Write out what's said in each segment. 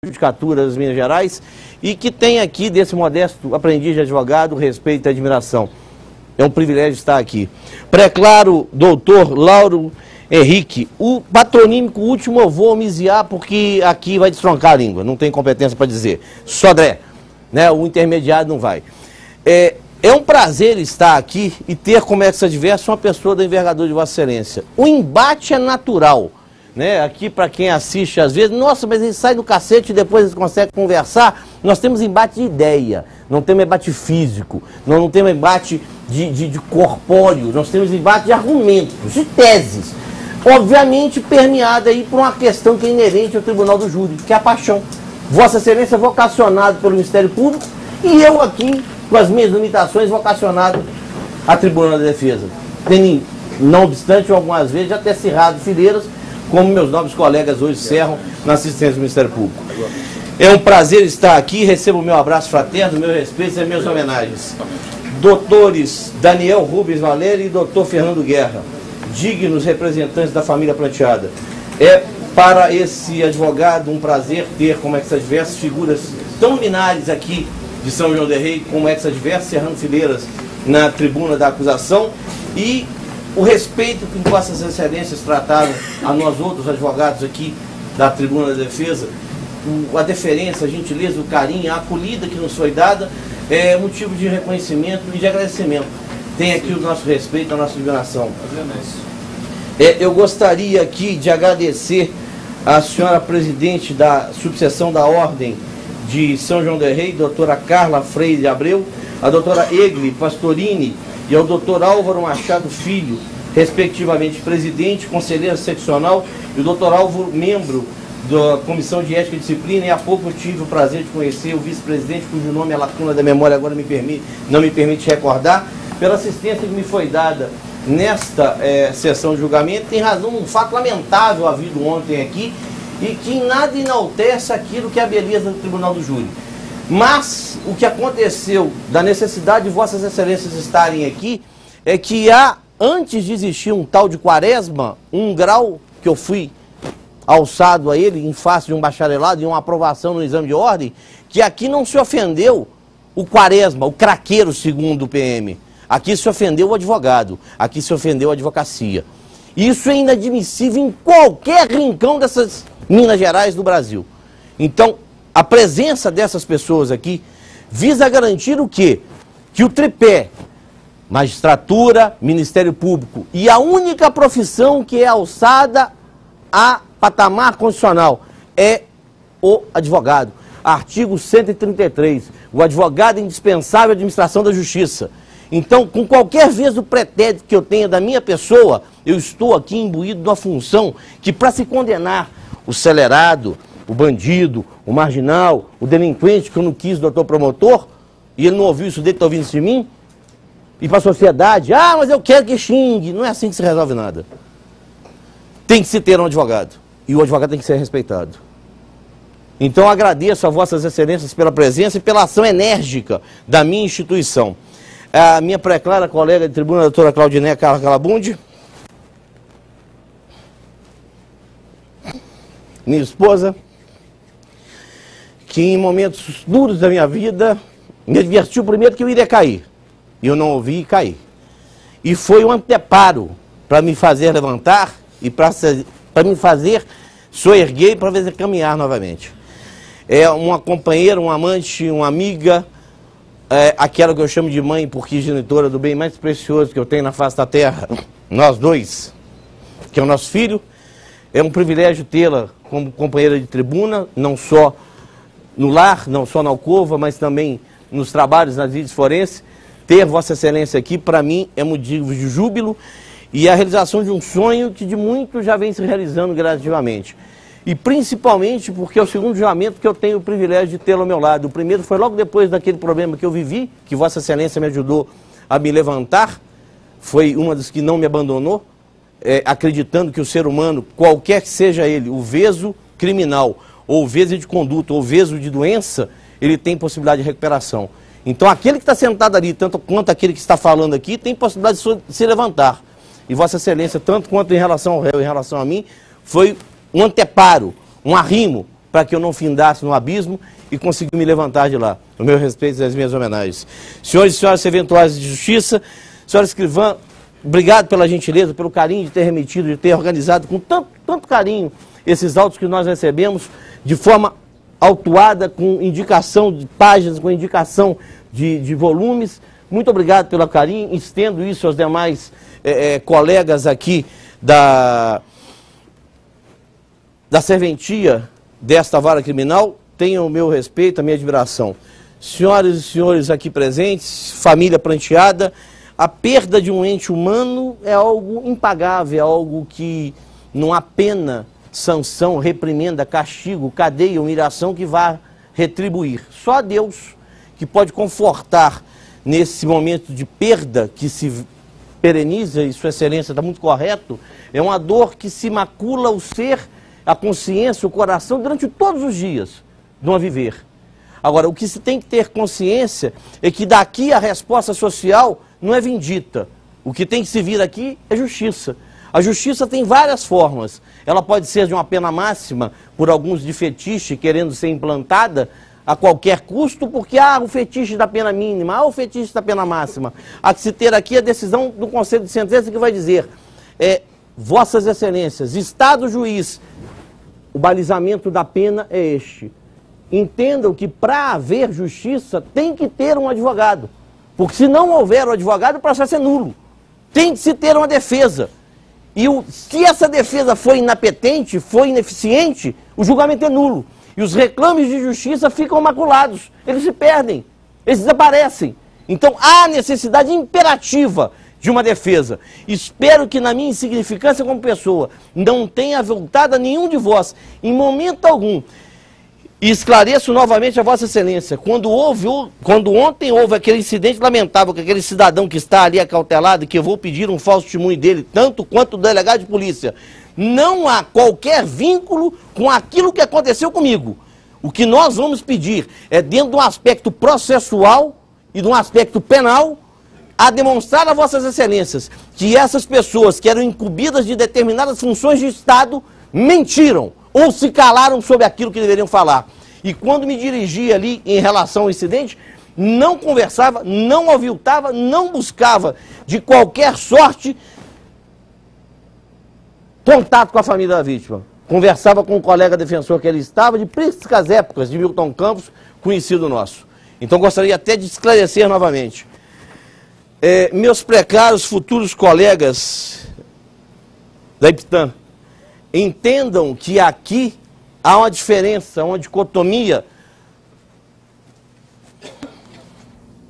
Judicatura das Minas Gerais e que tem aqui, desse modesto aprendiz de advogado, respeito e admiração. É um privilégio estar aqui. Preclaro, doutor Lauro Henrique, o patronímico último eu vou omisiar porque aqui vai destroncar a língua, não tem competência para dizer. Sodré, né, o intermediário não vai. É um prazer estar aqui e ter como ex-adverso uma pessoa da envergadura de Vossa Excelência. O embate é natural. Né? Aqui, para quem assiste, às vezes, nossa, mas eles saem do cacete e depois eles conseguem conversar. Nós temos embate de ideia, não temos embate físico, nós não temos embate de corpóreo, nós temos embate de argumentos, de teses. Obviamente permeada aí por uma questão que é inerente ao Tribunal do Júri, que é a paixão. Vossa Excelência é vocacionado pelo Ministério Público e eu aqui, com as minhas limitações, vocacionado à Tribuna da Defesa. Tendo, não obstante, algumas vezes já ter cerrado fileiras, como meus nobres colegas hoje cerram na assistência do Ministério Público. É um prazer estar aqui, recebo o meu abraço fraterno, meu respeito e as minhas homenagens. Doutores Daniel Rubens Valério e doutor Fernando Guerra, dignos representantes da família Planteada. É para esse advogado um prazer ter como ex-adversos figuras tão luminares aqui de São João del Rei, como ex-adversos, cerrando fileiras na tribuna da acusação, e o respeito que Vossas Excelências trataram a nós outros advogados aqui da Tribuna da Defesa, a deferência, a gentileza, o carinho, a acolhida que nos foi dada, é motivo de reconhecimento e de agradecimento. Tem aqui o nosso respeito, a nossa admiração. Eu gostaria aqui de agradecer à senhora presidente da subseção da Ordem de São João del Rei, doutora Carla Freire de Abreu, a doutora Egli Pastorini e ao doutor Álvaro Machado Filho, respectivamente presidente, conselheiro seccional, e o doutor Álvaro, membro da Comissão de Ética e Disciplina, e há pouco eu tive o prazer de conhecer o vice-presidente, cujo nome é lacuna da memória, agora não me permite recordar, pela assistência que me foi dada nesta sessão de julgamento, em razão de um fato lamentável havido ontem aqui, e que em nada enaltece aquilo que é a beleza do Tribunal do Júri. Mas o que aconteceu da necessidade de Vossas Excelências estarem aqui é que há, antes de existir um tal de Quaresma, um grau que eu fui alçado a ele em face de um bacharelado e uma aprovação no exame de ordem, que aqui não se ofendeu o Quaresma, o craqueiro segundo o PM. Aqui se ofendeu o advogado, aqui se ofendeu a advocacia. Isso é inadmissível em qualquer rincão dessas Minas Gerais do Brasil. Então, a presença dessas pessoas aqui visa garantir o quê? Que o tripé, magistratura, Ministério Público e a única profissão que é alçada a patamar constitucional é o advogado. Artigo 133, o advogado é indispensável à administração da justiça. Então, com qualquer vez do pretérito que eu tenha da minha pessoa, eu estou aqui imbuído de uma função que, para se condenar o celerado, o bandido, o marginal, o delinquente, que eu não quis, doutor promotor, e ele não ouviu isso dele, está ouvindo isso de mim, e para a sociedade, mas eu quero que xingue. Não é assim que se resolve nada. Tem que se ter um advogado, e o advogado tem que ser respeitado. Então agradeço a Vossas Excelências pela presença e pela ação enérgica da minha instituição. A minha preclara colega de tribuna, a doutora Claudiné Carla Calabundi, minha esposa, que em momentos duros da minha vida me advertiu primeiro que eu iria cair. E eu não ouvi cair. E foi um anteparo para me fazer levantar e para me fazer soerguer e para fazer caminhar novamente. É uma companheira, uma amante, uma amiga, aquela que eu chamo de mãe, porque genitora do bem mais precioso que eu tenho na face da terra, nós dois, que é o nosso filho. É um privilégio tê-la como companheira de tribuna, não só no lar, não só na alcova, mas também nos trabalhos nas vídeos forenses. Ter Vossa Excelência aqui, para mim, é motivo de júbilo e a realização de um sonho que de muito já vem se realizando gradativamente. E principalmente porque é o segundo julgamento que eu tenho o privilégio de tê-lo ao meu lado. O primeiro foi logo depois daquele problema que eu vivi, que Vossa Excelência me ajudou a me levantar, foi uma das que não me abandonou, acreditando que o ser humano, qualquer que seja ele, o veso criminal, ou veso de conduta, ou veso de doença, ele tem possibilidade de recuperação. Então aquele que está sentado ali, tanto quanto aquele que está falando aqui, tem possibilidade de se levantar. E Vossa Excelência, tanto quanto em relação ao réu, em relação a mim, foi um anteparo, um arrimo para que eu não findasse no abismo e conseguiu me levantar de lá. O meu respeito e as minhas homenagens. Senhores e senhoras serventuários de justiça, senhora escrivã, obrigado pela gentileza, pelo carinho de ter remetido, de ter organizado com tanto carinho esses autos que nós recebemos de forma autuada, com indicação de páginas, com indicação de volumes. Muito obrigado pelo carinho, estendo isso aos demais colegas aqui da serventia desta vara criminal. Tenham o meu respeito, a minha admiração. Senhoras e senhores aqui presentes, família pranteada, a perda de um ente humano é algo impagável, é algo que não há pena, sanção, reprimenda, castigo, cadeia, humilhação que vá retribuir. Só Deus que pode confortar nesse momento de perda que se pereniza, e Sua Excelência está muito correto, é uma dor que se macula o ser, a consciência, o coração durante todos os dias do viver. Agora, o que se tem que ter consciência é que daqui a resposta social não é vindita. O que tem que se vir aqui é justiça. A justiça tem várias formas. Ela pode ser de uma pena máxima, por alguns de fetiche querendo ser implantada a qualquer custo, porque o fetiche da pena mínima, o fetiche da pena máxima. A que se ter aqui a decisão do Conselho de Sentença que vai dizer, Vossas Excelências, Estado juiz, o balizamento da pena é este. Entendam que para haver justiça tem que ter um advogado. Porque se não houver um advogado, o processo é nulo. Tem que se ter uma defesa. E se essa defesa foi inapetente, foi ineficiente, o julgamento é nulo. E os reclames de justiça ficam maculados. Eles se perdem, eles desaparecem. Então há necessidade imperativa de uma defesa. Espero que na minha insignificância como pessoa não tenha avultado a nenhum de vós, em momento algum. E esclareço novamente a Vossa Excelência, quando ontem houve aquele incidente lamentável com aquele cidadão que está ali acautelado, que eu vou pedir um falso testemunho dele, tanto quanto o delegado de polícia, não há qualquer vínculo com aquilo que aconteceu comigo. O que nós vamos pedir é, dentro de um aspecto processual e de um aspecto penal, a demonstrar a Vossas Excelências que essas pessoas que eram incumbidas de determinadas funções de Estado mentiram ou se calaram sobre aquilo que deveriam falar. E quando me dirigi ali em relação ao incidente, não conversava, não aviltava, não buscava de qualquer sorte contato com a família da vítima. Conversava com um colega defensor que ele estava de prísticas épocas de Milton Campos, conhecido nosso. Então gostaria até de esclarecer novamente. Meus precaros futuros colegas da IPTAM, entendam que aqui há uma diferença, uma dicotomia.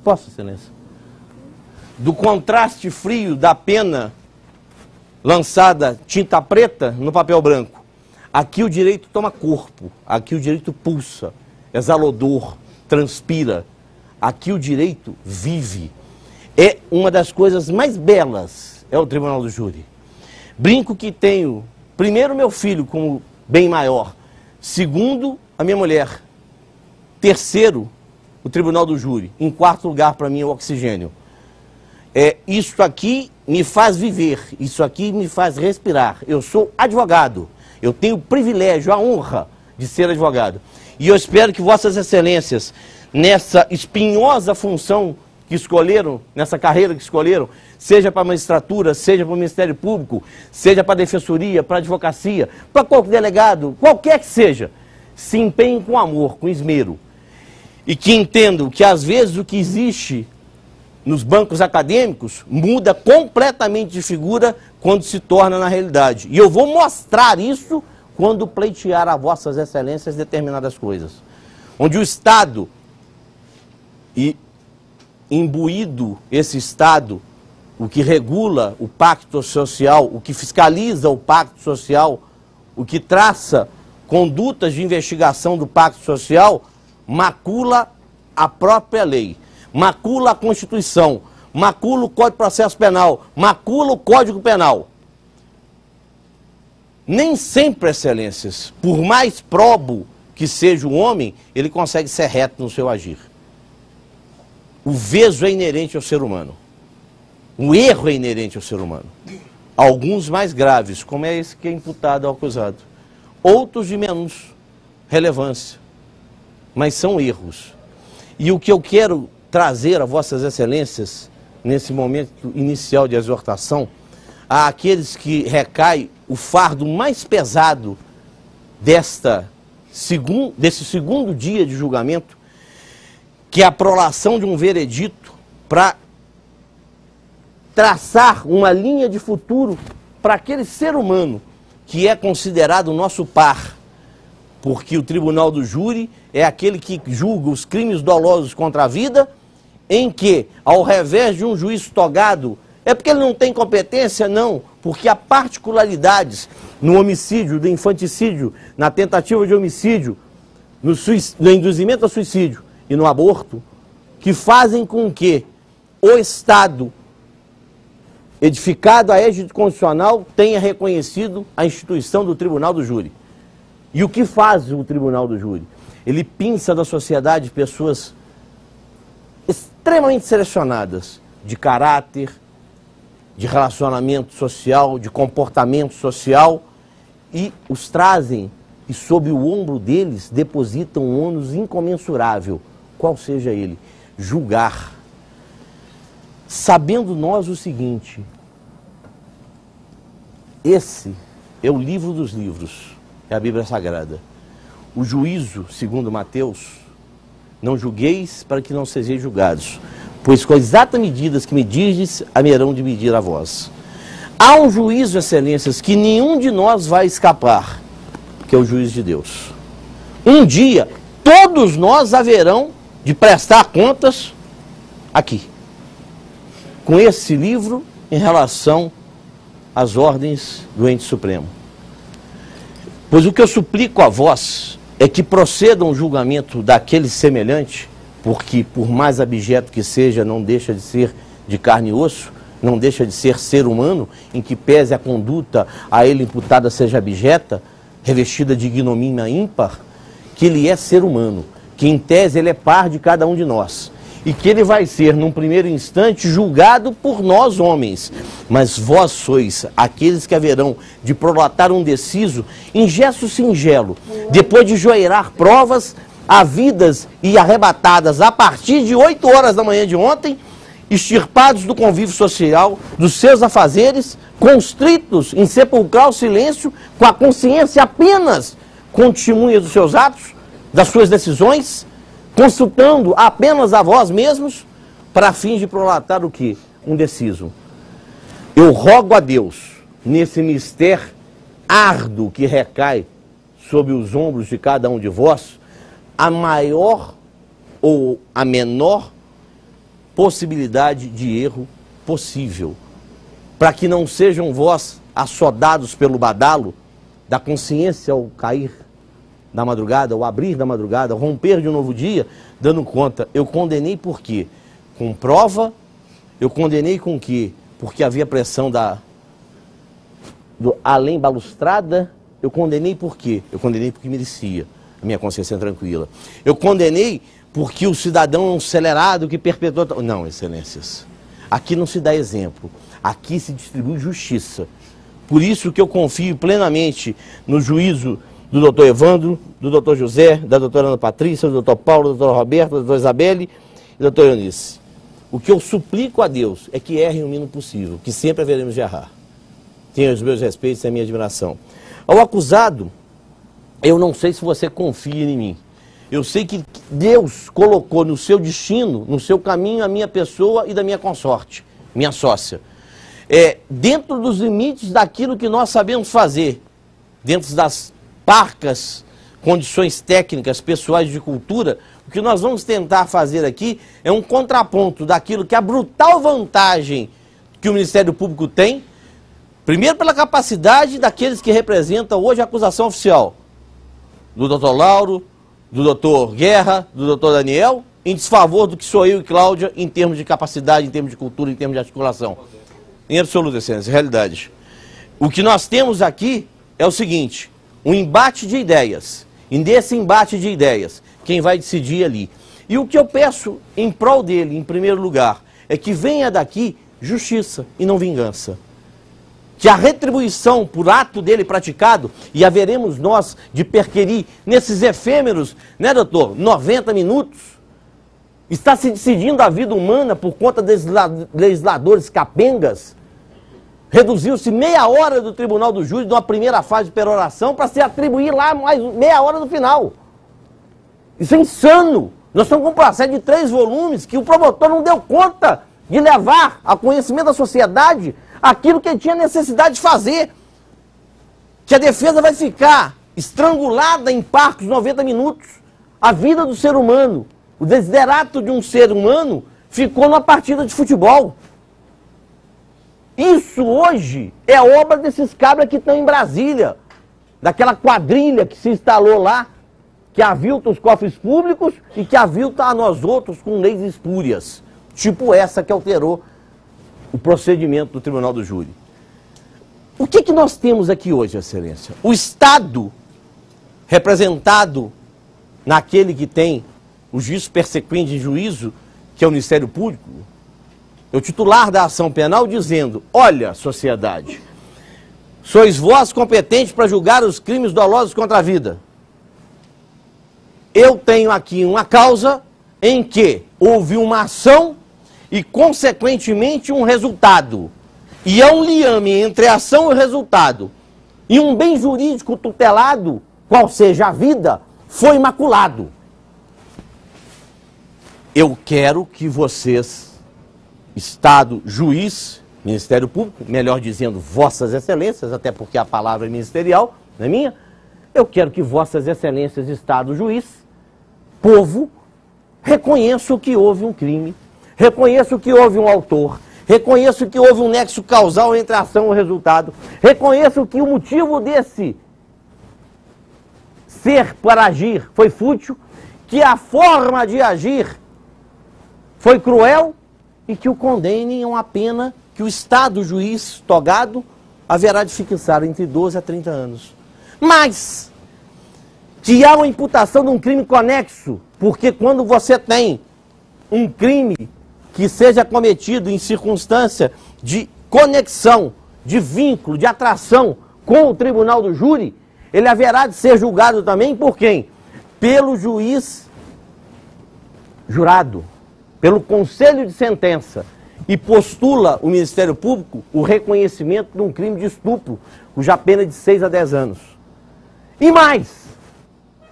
Posso, Excelência? Do contraste frio da pena lançada tinta preta no papel branco. Aqui o direito toma corpo, aqui o direito pulsa, exala odor, transpira. Aqui o direito vive. É uma das coisas mais belas, é o Tribunal do Júri. Brinco que tenho, primeiro, meu filho como bem maior. Segundo, a minha mulher. Terceiro, o Tribunal do Júri. Em quarto lugar, para mim, é o oxigênio. Isso aqui me faz viver, isso aqui me faz respirar. Eu sou advogado, eu tenho o privilégio, a honra de ser advogado. E eu espero que Vossas Excelências, nessa espinhosa função que escolheram, nessa carreira que escolheram, seja para a magistratura, seja para o Ministério Público, seja para a Defensoria, para a Advocacia, para qualquer delegado, qualquer que seja, se empenhem com amor, com esmero. E que entendam que às vezes o que existe nos bancos acadêmicos muda completamente de figura quando se torna na realidade. E eu vou mostrar isso quando pleitear a Vossas Excelências determinadas coisas. Onde o Estado, e imbuído esse Estado, o que regula o pacto social, o que fiscaliza o pacto social, o que traça condutas de investigação do pacto social, macula a própria lei, macula a Constituição, macula o Código de Processo Penal, macula o Código Penal. Nem sempre, Excelências, por mais probo que seja o homem, ele consegue ser reto no seu agir. O veso é inerente ao ser humano. O erro é inerente ao ser humano. Alguns mais graves, como é esse que é imputado ao acusado. Outros de menos relevância, mas são erros. E o que eu quero trazer a vossas excelências, nesse momento inicial de exortação, a aqueles que recai o fardo mais pesado desse segundo dia de julgamento, que é a prolação de um veredito para traçar uma linha de futuro para aquele ser humano que é considerado o nosso par, porque o tribunal do júri é aquele que julga os crimes dolosos contra a vida, em que, ao revés de um juiz togado, é porque ele não tem competência? Não, porque há particularidades no homicídio, do infanticídio, na tentativa de homicídio, no induzimento ao suicídio e no aborto, que fazem com que o Estado, edificado a égide constitucional, tenha reconhecido a instituição do tribunal do júri. E o que faz o tribunal do júri? Ele pinça da sociedade pessoas extremamente selecionadas, de caráter, de relacionamento social, de comportamento social, e os trazem, e sob o ombro deles depositam um ônus incomensurável, qual seja ele, julgar. Sabendo nós o seguinte: esse é o livro dos livros, é a Bíblia Sagrada. O juízo, segundo Mateus, não julgueis para que não sejais julgados, pois com exatas medidas que medirdes, haverão de medir a vós. Há um juízo, excelências, que nenhum de nós vai escapar, que é o juízo de Deus. Um dia, todos nós haverão de prestar contas aqui, com esse livro em relação às ordens do ente supremo. Pois o que eu suplico a vós é que procedam o julgamento daquele semelhante, porque por mais abjeto que seja, não deixa de ser de carne e osso, não deixa de ser humano, em que pese a conduta a ele imputada seja abjeta, revestida de ignomínia ímpar, que ele é ser humano, que em tese ele é par de cada um de nós, e que ele vai ser, num primeiro instante, julgado por nós homens. Mas vós sois aqueles que haverão de prolatar um deciso em gesto singelo, depois de joeirar provas havidas e arrebatadas a partir de 8 horas da manhã de ontem, extirpados do convívio social, dos seus afazeres, constritos em sepulcral silêncio, com a consciência apenas com testemunha dos seus atos, das suas decisões, consultando apenas a vós mesmos, para fins de prolatar o quê? Um deciso. Eu rogo a Deus, nesse mistério árduo que recai sobre os ombros de cada um de vós, a maior ou a menor possibilidade de erro possível, para que não sejam vós assodados pelo badalo da consciência ao cair da madrugada, ao abrir da madrugada, ao romper de um novo dia, dando conta, eu condenei por quê? Com prova, eu condenei com quê? Porque havia pressão do além balustrada, eu condenei por quê? Eu condenei porque merecia, a minha consciência tranquila. Eu condenei porque o cidadão é um acelerado que perpetua... Não, excelências, aqui não se dá exemplo, aqui se distribui justiça. Por isso que eu confio plenamente no juízo do doutor Evandro, do doutor José, da doutora Ana Patrícia, do doutor Paulo, do doutor Roberto, da doutora Isabelle e do doutor Eunice. O que eu suplico a Deus é que errem o mínimo possível, que sempre haveremos de errar. Tenha os meus respeitos e a minha admiração. Ao acusado, eu não sei se você confia em mim. Eu sei que Deus colocou no seu destino, no seu caminho, a minha pessoa e da minha consorte, minha sócia. Dentro dos limites daquilo que nós sabemos fazer, dentro das parcas condições técnicas, pessoais de cultura, o que nós vamos tentar fazer aqui é um contraponto daquilo que a brutal vantagem que o Ministério Público tem, primeiro pela capacidade daqueles que representam hoje a acusação oficial, do doutor Lauro, do doutor Guerra, do doutor Daniel, em desfavor do que sou eu e Cláudia em termos de capacidade, em termos de cultura, em termos de articulação. Em absoluta essência, realidade. O que nós temos aqui é o seguinte, um embate de ideias. E nesse embate de ideias, quem vai decidir ali. E o que eu peço em prol dele, em primeiro lugar, é que venha daqui justiça e não vingança. que a retribuição por ato dele praticado, e haveremos nós de perquirir nesses efêmeros, né, doutor, 90 minutos, está se decidindo a vida humana por conta desses legisladores capengas. Reduziu-se meia hora do tribunal do júri, de uma primeira fase de peroração, para se atribuir lá mais meia hora no final. Isso é insano. Nós estamos com um processo de 3 volumes que o promotor não deu conta de levar ao conhecimento da sociedade aquilo que ele tinha necessidade de fazer. Que a defesa vai ficar estrangulada em parcos 90 minutos. A vida do ser humano, o desiderato de um ser humano, ficou numa partida de futebol. Isso hoje é obra desses cabras que estão em Brasília, daquela quadrilha que se instalou lá, que avilta os cofres públicos e que avilta a nós outros com leis espúrias, tipo essa que alterou o procedimento do Tribunal do Júri. O que nós temos aqui hoje, Excelência? O Estado, representado naquele que tem o juiz persequente em juízo, que é o Ministério Público, é o titular da ação penal, dizendo: olha, sociedade, sois vós competentes para julgar os crimes dolosos contra a vida. Eu tenho aqui uma causa em que houve uma ação e, consequentemente, um resultado. E é um liame entre a ação e o resultado. E um bem jurídico tutelado, qual seja a vida, foi maculado. Eu quero que vocês, Estado, juiz, Ministério Público, melhor dizendo, vossas excelências, até porque a palavra é ministerial, não é minha, eu quero que vossas excelências, Estado, juiz, povo, reconheçam que houve um crime, reconheçam que houve um autor, reconheçam que houve um nexo causal entre a ação e o resultado, reconheçam que o motivo desse ser para agir foi fútil, que a forma de agir foi cruel e que o condenem a uma pena que o Estado, juiz togado, haverá de fixar entre 12 a 30 anos. Mas que há uma imputação de um crime conexo, porque quando você tem um crime que seja cometido em circunstância de conexão, de vínculo, de atração com o tribunal do júri, ele haverá de ser julgado também por quem? Pelo juiz jurado, pelo conselho de sentença, e postula o Ministério Público o reconhecimento de um crime de estupro, cuja pena é de 6 a 10 anos. E mais,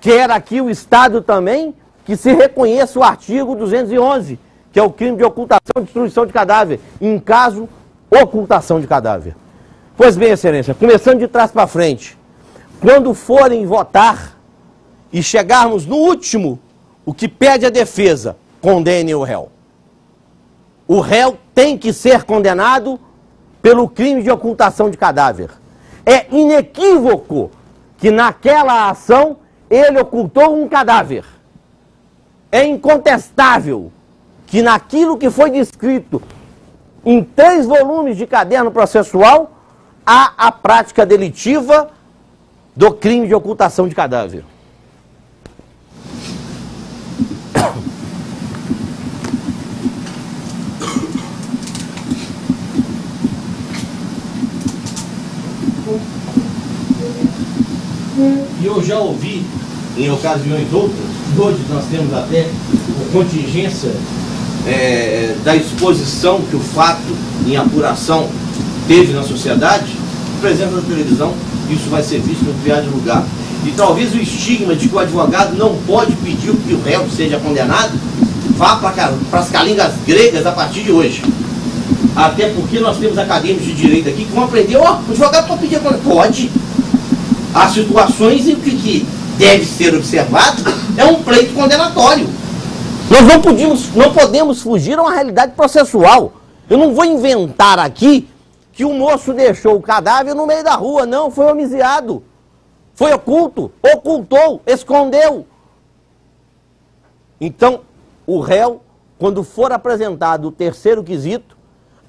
quer aqui o Estado também que se reconheça o artigo 211, que é o crime de ocultação e destruição de cadáver, em caso, ocultação de cadáver. Pois bem, Excelência, começando de trás para frente, quando forem votar e chegarmos no último, o que pede a defesa, condene o réu. O réu tem que ser condenado pelo crime de ocultação de cadáver. É inequívoco que naquela ação ele ocultou um cadáver. É incontestável que naquilo que foi descrito em 3 volumes de caderno processual há a prática delitiva do crime de ocultação de cadáver. E eu já ouvi, em ocasiões outras, hoje nós temos até a contingência da exposição que o fato em apuração teve na sociedade, presença da televisão, isso vai ser visto no criado lugar. E talvez o estigma de que o advogado não pode pedir que o réu seja condenado vá para as calingas gregas a partir de hoje. Até porque nós temos acadêmicos de direito aqui que vão aprender, o advogado pode pedir a condenação. Pode. Há situações em que deve ser observado é um pleito condenatório. Nós não podemos fugir a uma realidade processual. Eu não vou inventar aqui que o moço deixou o cadáver no meio da rua. Não, foi homiziado. Foi oculto, ocultou, escondeu. Então, o réu, quando for apresentado o terceiro quesito,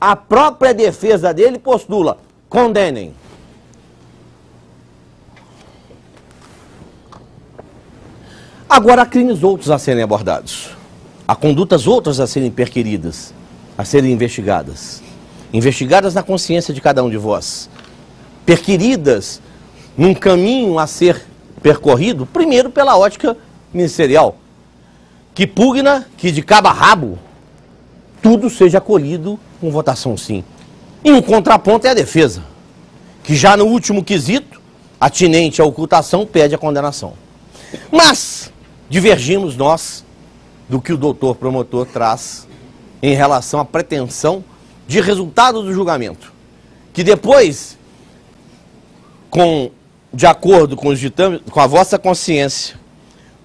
a própria defesa dele postula, condenem. Agora há crimes outros a serem abordados. Há condutas outras a serem perquiridas, a serem investigadas. Investigadas na consciência de cada um de vós. perquiridas num caminho a ser percorrido, primeiro pela ótica ministerial, que pugna que de cabo a rabo tudo seja acolhido com votação sim. E um contraponto é a defesa, que já no último quesito, atinente à ocultação, pede a condenação. Mas divergimos nós do que o doutor promotor traz em relação à pretensão de resultado do julgamento, que depois, de acordo com os ditames, com a vossa consciência,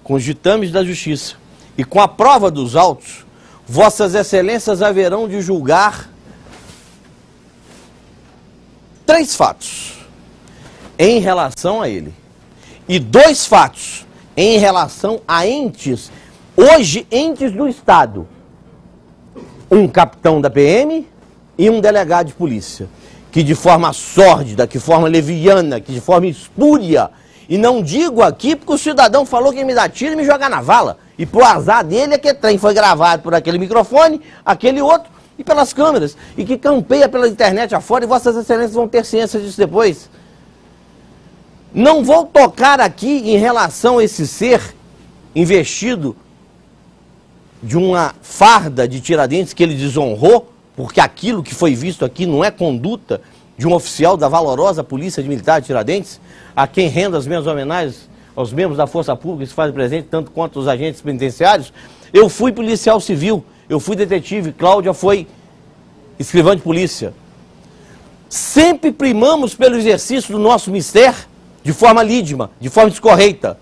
com os ditames da justiça e com a prova dos autos, vossas excelências haverão de julgar 3 fatos em relação a ele e 2 fatos em relação a entes, hoje entes do Estado, um capitão da PM e um delegado de polícia, que de forma sórdida, que de forma leviana, que de forma espúria, e não digo aqui porque o cidadão falou que ia me dar tiro e me jogar na vala, e pro azar dele é que o trem foi gravado por aquele microfone, aquele outro, e pelas câmeras, e que campeia pela internet afora, e vossas excelências vão ter ciência disso depois. Não vou tocar aqui em relação a esse ser investido de uma farda de Tiradentes que ele desonrou, porque aquilo que foi visto aqui não é conduta de um oficial da valorosa Polícia Militar de Tiradentes, a quem rendo as minhas homenagens aos membros da Força Pública que se fazem presente, tanto quanto os agentes penitenciários. Eu fui policial civil, eu fui detetive, Cláudia foi escrivã de polícia. Sempre primamos pelo exercício do nosso mistério de forma lídima, de forma descorreita.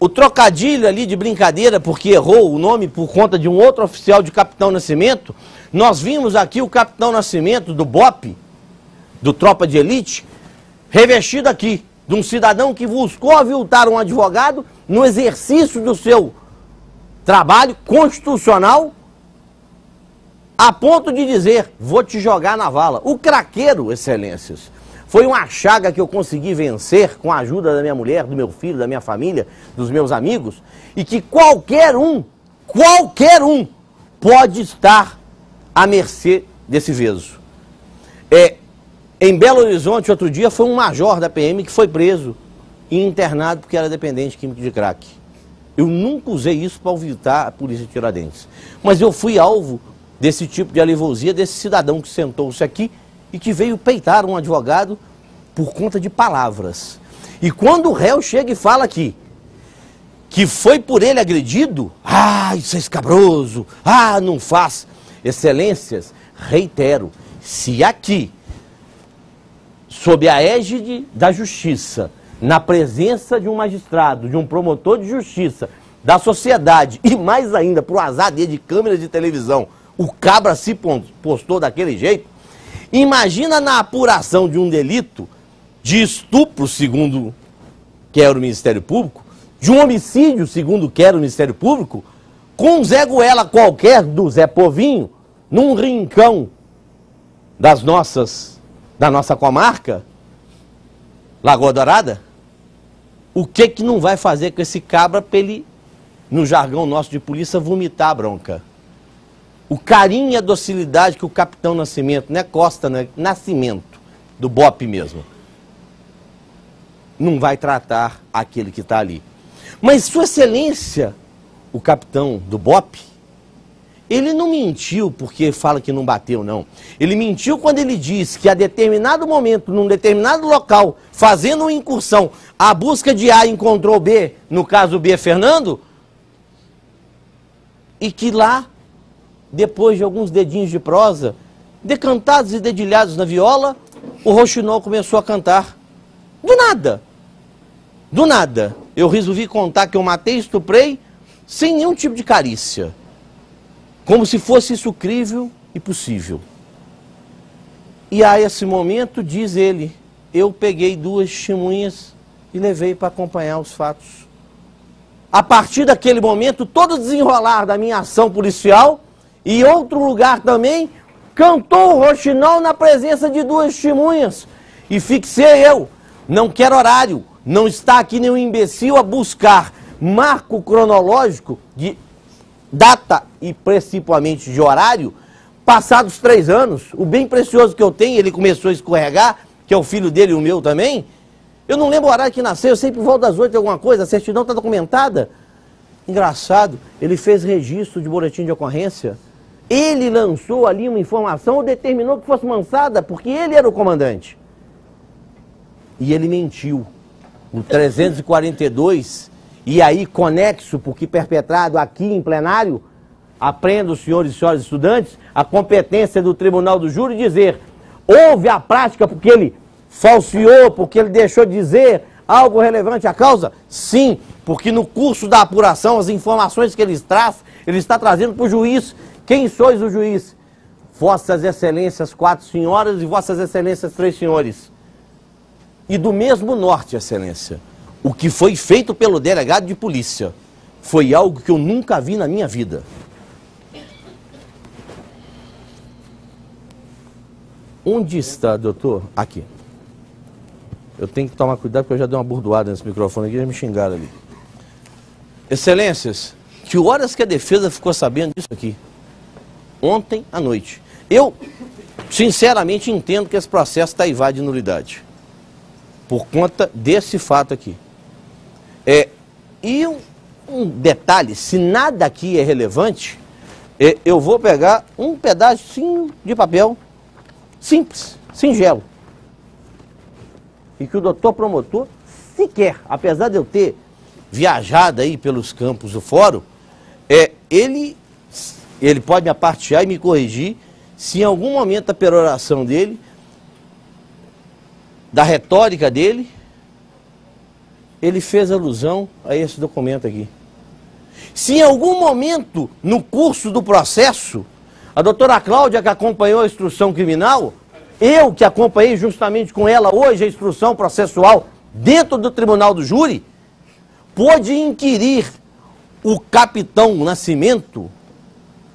O trocadilho ali de brincadeira, porque errou o nome por conta de um outro oficial de Capitão Nascimento, nós vimos aqui o Capitão Nascimento do BOP, do Tropa de Elite, revestido aqui de um cidadão que buscou aviltar um advogado no exercício do seu trabalho constitucional, a ponto de dizer, vou te jogar na vala. O craqueiro, excelências, foi uma chaga que eu consegui vencer com a ajuda da minha mulher, do meu filho, da minha família, dos meus amigos, e que qualquer um pode estar à mercê desse veso. Em Belo Horizonte, outro dia, foi um major da PM que foi preso e internado porque era dependente químico de crack. Eu nunca usei isso para evitar a polícia de Tiradentes. Mas eu fui alvo desse tipo de alevosía, desse cidadão que sentou-se aqui e que veio peitar um advogado por conta de palavras. E quando o réu chega e fala aqui que foi por ele agredido, isso é escabroso, não faz. Excelências, reitero, se aqui, sob a égide da justiça, na presença de um magistrado, de um promotor de justiça, da sociedade e mais ainda, por azar dele de câmeras de televisão, o cabra se postou daquele jeito, imagina na apuração de um delito de estupro, segundo quer o Ministério Público, de um homicídio, segundo quer o Ministério Público, com um Zé Goela qualquer do Zé Povinho, num rincão da nossa comarca, Lagoa Dourada, o que não vai fazer com esse cabra para ele, no jargão nosso de polícia, vomitar a bronca? O carinho e a docilidade que o Capitão Nascimento, não é Costa, não é Nascimento, do BOP mesmo, não vai tratar aquele que está ali. Mas Sua Excelência, o capitão do BOP, ele não mentiu porque fala que não bateu, não. Ele mentiu quando ele disse que a determinado momento, num determinado local, fazendo uma incursão, a busca de A encontrou B, no caso B é Fernando, e que lá, depois de alguns dedinhos de prosa, decantados e dedilhados na viola, o rouxinol começou a cantar. Do nada. Do nada. Eu resolvi contar que eu matei e estuprei sem nenhum tipo de carícia. Como se fosse isso crível e possível. E a esse momento, diz ele, eu peguei 2 testemunhas e levei para acompanhar os fatos. A partir daquele momento, todo o desenrolar da minha ação policial, e em outro lugar também, cantou o rouxinol na presença de 2 testemunhas. E fixei eu, não quero horário, não está aqui nenhum imbecil a buscar marco cronológico de data e principalmente de horário, passados 3 anos, o bem precioso que eu tenho, ele começou a escorregar, que que é o filho dele e o meu também. Eu não lembro o horário que nasceu, eu sei por volta das 8 alguma coisa, a certidão está documentada. Engraçado, ele fez registro de boletim de ocorrência. Ele lançou ali uma informação ou determinou que fosse lançada, porque ele era o comandante. E ele mentiu. O 342, e aí conexo, porque perpetrado aqui em plenário, aprenda os senhores e senhoras estudantes, a competência do tribunal do júri dizer, houve a prática porque ele falseou, porque ele deixou de dizer algo relevante à causa? Sim, porque no curso da apuração, as informações que ele traz, ele está trazendo para o juiz. Quem sois o juiz? Vossas Excelências 4 senhoras e Vossas Excelências 3 senhores. E do mesmo norte, Excelência, o que foi feito pelo delegado de polícia foi algo que eu nunca vi na minha vida. Onde está, doutor? Aqui. Eu tenho que tomar cuidado porque eu já dei uma burdoada nesse microfone aqui e já me xingaram ali. Excelências, que horas que a defesa ficou sabendo disso aqui? Ontem à noite. Eu, sinceramente, entendo que esse processo está invade de nulidade. Por conta desse fato aqui. E um detalhe, se nada aqui é relevante, eu vou pegar um pedacinho de papel simples, singelo. E que o doutor promotor sequer, apesar de eu ter viajado aí pelos campos do fórum, ele pode me apartear e me corrigir se em algum momento da peroração dele, da retórica dele, ele fez alusão a esse documento aqui. Se em algum momento, no curso do processo, a doutora Cláudia, que acompanhou a instrução criminal, eu que acompanhei justamente com ela hoje a instrução processual dentro do tribunal do júri, pôde inquirir o capitão Nascimento,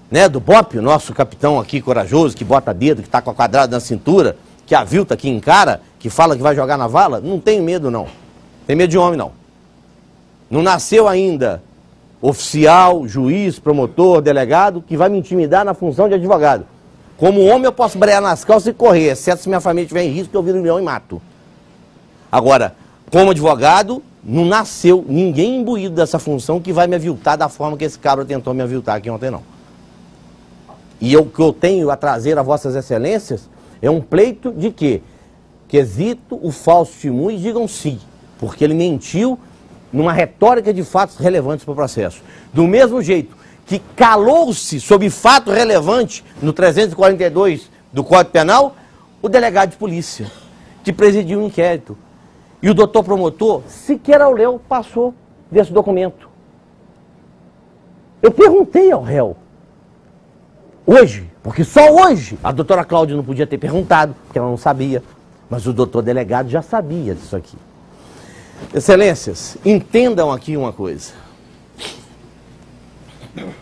né, do BOP, o nosso capitão aqui corajoso, que bota dedo, que está com a quadrada na cintura, que a Vilta aqui encara, que fala que vai jogar na vala. Não tenho medo, não. Tem medo de homem, não. Não nasceu ainda oficial, juiz, promotor, delegado, que vai me intimidar na função de advogado. Como homem eu posso brear nas calças e correr, exceto se minha família estiver em risco, eu viro um leão e mato. Agora, como advogado, não nasceu ninguém imbuído dessa função que vai me aviltar da forma que esse cara tentou me aviltar aqui ontem, não. E o que eu tenho a trazer a Vossas Excelências é um pleito de quê? Quesito o falso testemunho e digam sim, porque ele mentiu numa retórica de fatos relevantes para o processo. Do mesmo jeito que calou-se sobre fato relevante no 342 do Código Penal, o delegado de polícia, que presidiu o inquérito. E o doutor promotor, sequer ao réu, passou desse documento. Eu perguntei ao réu, hoje, porque só hoje a doutora Cláudia não podia ter perguntado, porque ela não sabia, mas o doutor delegado já sabia disso aqui. Excelências, entendam aqui uma coisa.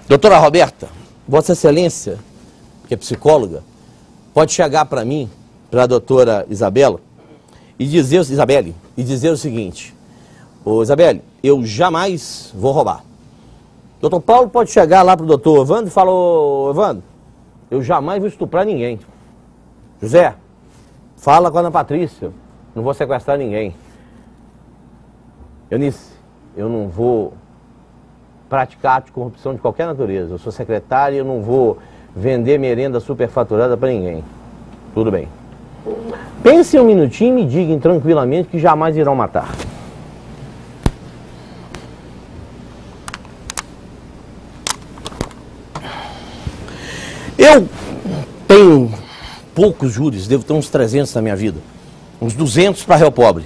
Doutora Roberta, Vossa Excelência, que é psicóloga, pode chegar para mim, para a doutora Isabela, e dizer, Isabelle, e dizer o seguinte: ô Isabelle, eu jamais vou roubar. Doutor Paulo pode chegar lá para o doutor Evandro e falar: ô Evandro, eu jamais vou estuprar ninguém. José, fala com a Ana Patrícia, não vou sequestrar ninguém. Eunice, eu não vou praticar ato de corrupção de qualquer natureza. Eu sou secretário e eu não vou vender merenda superfaturada para ninguém. Tudo bem. Pensem um minutinho e me digam tranquilamente que jamais irão matar. Eu tenho poucos júris, devo ter uns 300 na minha vida. Uns 200 para réu pobre.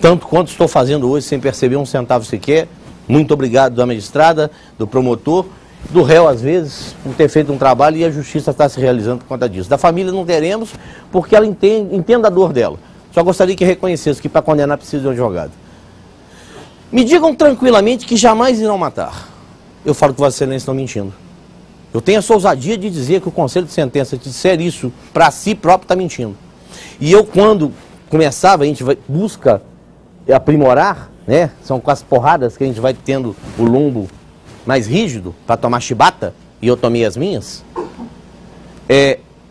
Tanto quanto estou fazendo hoje sem perceber um centavo sequer. Muito obrigado da magistrada, do promotor, do réu às vezes, por ter feito um trabalho e a justiça está se realizando por conta disso. Da família não teremos, porque ela entende a dor dela. Só gostaria que reconhecesse que para condenar precisa de um advogado. Me digam tranquilamente que jamais irão matar. Eu falo que Vossa Excelência estão mentindo. Eu tenho essa ousadia de dizer que o Conselho de Sentença, que disser isso para si próprio, está mentindo. E eu, quando começava, a gente busca aprimorar, né? São com as porradas que a gente vai tendo o lombo mais rígido para tomar chibata, e eu tomei as minhas.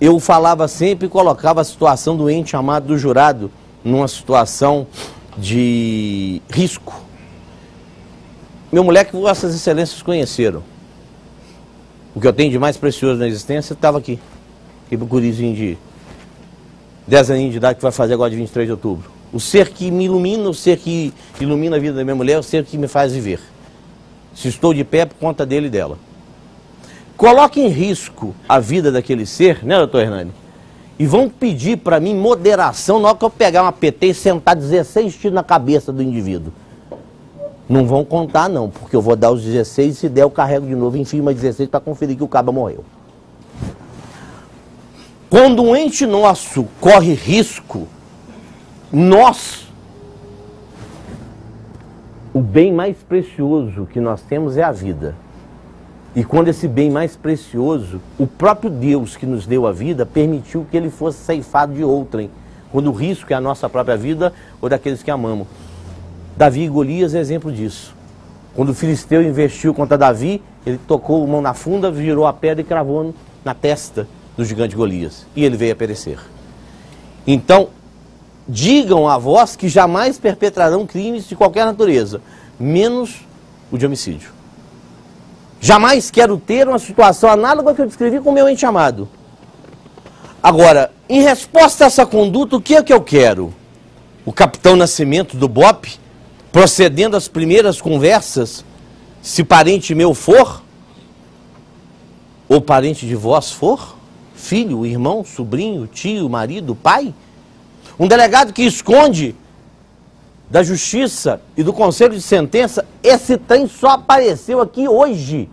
eu falava sempre e colocava a situação do ente amado do jurado numa situação de risco. Meu moleque, vossas excelências conheceram. O que eu tenho de mais precioso na existência estava aqui. Aqui pro gurizinho de 10 aninhos de idade que vai fazer agora de 23 de outubro. O ser que me ilumina, o ser que ilumina a vida da minha mulher, o ser que me faz viver. Se estou de pé, por conta dele e dela. Coloque em risco a vida daquele ser, né, doutor Hernani? E vão pedir para mim moderação na hora que eu pegar uma PT e sentar 16 tiros na cabeça do indivíduo. Não vão contar não, porque eu vou dar os 16 e se der eu carrego de novo, enfio mais 16 para conferir que o caba morreu. Quando um ente nosso corre risco, o bem mais precioso que nós temos é a vida. E quando esse bem mais precioso, o próprio Deus que nos deu a vida, permitiu que ele fosse ceifado de outrem, quando o risco é a nossa própria vida ou daqueles que amamos. Davi e Golias é exemplo disso. Quando o filisteu investiu contra Davi, ele tocou a mão na funda, virou a pedra e cravou na testa do gigante Golias. E ele veio a perecer. Então, digam a vós que jamais perpetrarão crimes de qualquer natureza, menos o de homicídio. Jamais quero ter uma situação análoga que eu descrevi com o meu ente amado. Agora, em resposta a essa conduta, o que é que eu quero? O capitão Nascimento do BOPE, procedendo às primeiras conversas, se parente meu for, ou parente de vós for, filho, irmão, sobrinho, tio, marido, pai, um delegado que esconde da justiça e do conselho de sentença, esse trem só apareceu aqui hoje.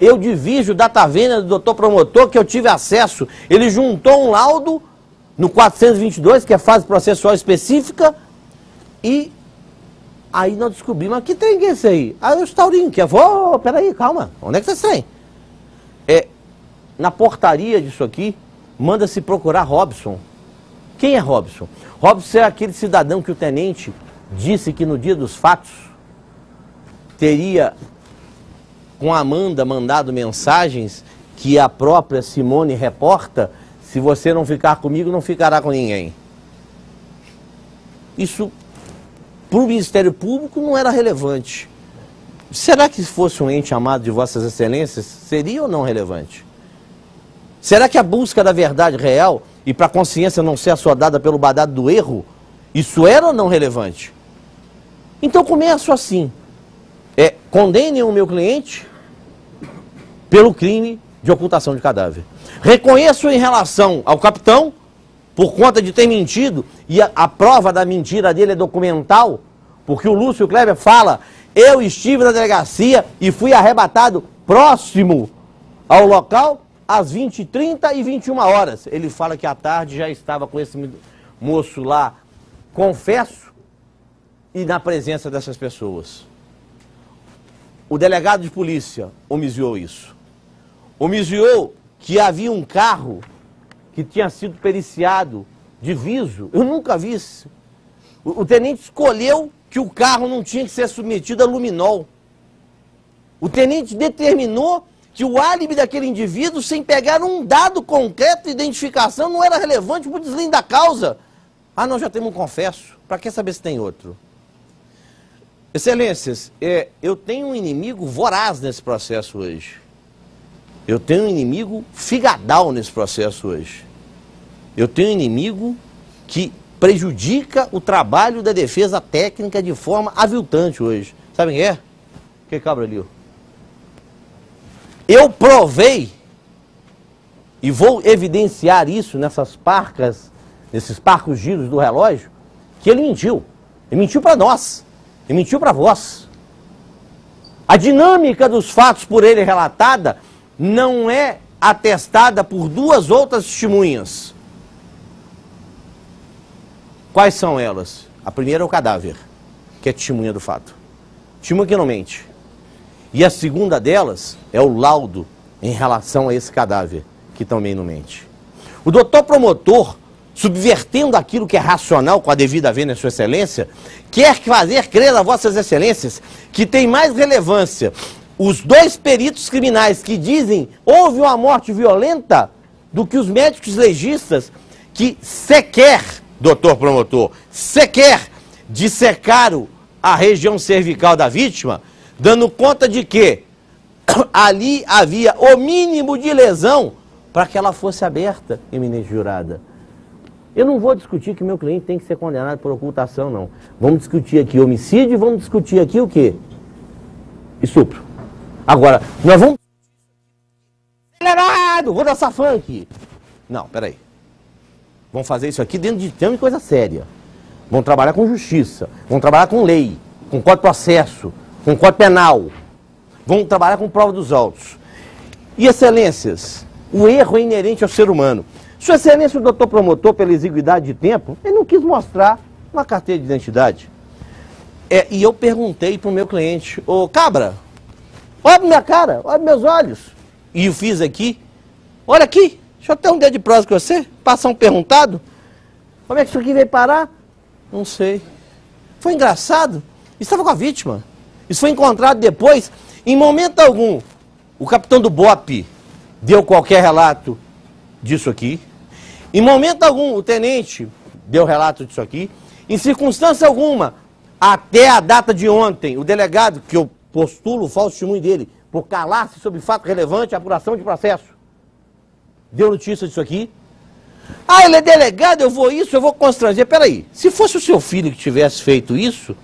Eu divijo da taverna do doutor promotor que eu tive acesso. Ele juntou um laudo no 422, que é fase processual específica, e aí nós descobrimos, mas que trem que é esse aí? Aí o Staurinho, que eu peraí, calma, onde é que você tem? Na portaria disso aqui, manda-se procurar Robson. Quem é Robson? Robson é aquele cidadão que o tenente disse que no dia dos fatos teria com a Amanda mandado mensagens que a própria Simone reporta: se você não ficar comigo, não ficará com ninguém. Isso, para o Ministério Público, não era relevante. Será que se fosse um ente amado de Vossas Excelências, seria ou não relevante? Será que a busca da verdade real e para a consciência não ser assodada pelo badado do erro, isso era ou não relevante? Então começo assim. Condenem o meu cliente pelo crime de ocultação de cadáver. Reconheço em relação ao capitão, por conta de ter mentido, e a prova da mentira dele é documental, porque o Lúcio Kleber fala: eu estive na delegacia e fui arrebatado próximo ao local às 20h30 e 21 horas. Ele fala que à tarde já estava com esse moço lá, confesso, e na presença dessas pessoas. O delegado de polícia omisiou isso. Omisiou que havia um carro que tinha sido periciado de viso. Eu nunca vi isso. O tenente escolheu que o carro não tinha que ser submetido a luminol. O tenente determinou que o álibi daquele indivíduo, sem pegar um dado concreto de identificação, não era relevante para o deslize da causa. Ah, nós já temos um confesso. Para que saber se tem outro? Excelências, eu tenho um inimigo voraz nesse processo hoje. Eu tenho um inimigo figadal nesse processo hoje. Eu tenho um inimigo que prejudica o trabalho da defesa técnica de forma aviltante hoje. Sabe quem é? Que cabra ali, ó. Eu provei, e vou evidenciar isso nesses parcos giros do relógio, que ele mentiu. Ele mentiu para nós. Ele mentiu para vós. A dinâmica dos fatos por ele relatada não é atestada por duas outras testemunhas. Quais são elas? A primeira é o cadáver, que é testemunha do fato. Testemunha que não mente. E a segunda delas é o laudo em relação a esse cadáver, que também não mente. O doutor promotor, subvertendo aquilo que é racional com a devida vênia, Sua Excelência, quer fazer crer a Vossas Excelências que tem mais relevância os dois peritos criminais que dizem houve uma morte violenta do que os médicos legistas que sequer, doutor promotor, sequer dissecaram a região cervical da vítima, dando conta de que ali havia o mínimo de lesão para que ela fosse aberta, eminente jurada. Eu não vou discutir que meu cliente tem que ser condenado por ocultação, não. Vamos discutir aqui homicídio e vamos discutir aqui o quê? Estupro. Agora, nós vamos... Acelerado! Vou dançar funk! Não, peraí. Vamos fazer isso aqui dentro de tema de coisa séria. Vamos trabalhar com justiça, vamos trabalhar com lei, com código de processo, com código penal. Vamos trabalhar com prova dos autos. E, excelências, o erro é inerente ao ser humano. Sua excelência, o doutor promotor, pela exiguidade de tempo, ele não quis mostrar uma carteira de identidade. E eu perguntei para o meu cliente, ô cabra, olha pra minha cara, olha meus olhos. E eu fiz aqui, olha aqui, deixa eu ter um dedo de prosa com você, passar um perguntado. Como é que isso aqui veio parar? Não sei. Foi engraçado. Estava com a vítima. Isso foi encontrado depois. Em momento algum, o capitão do BOPE deu qualquer relato disso aqui. Em momento algum, o tenente deu relato disso aqui. Em circunstância alguma, até a data de ontem, o delegado, que eu postulo o falso testemunho dele, por calar-se sobre fato relevante à apuração de processo, deu notícia disso aqui. Ah, ele é delegado, eu vou constranger. Peraí, se fosse o seu filho que tivesse feito isso,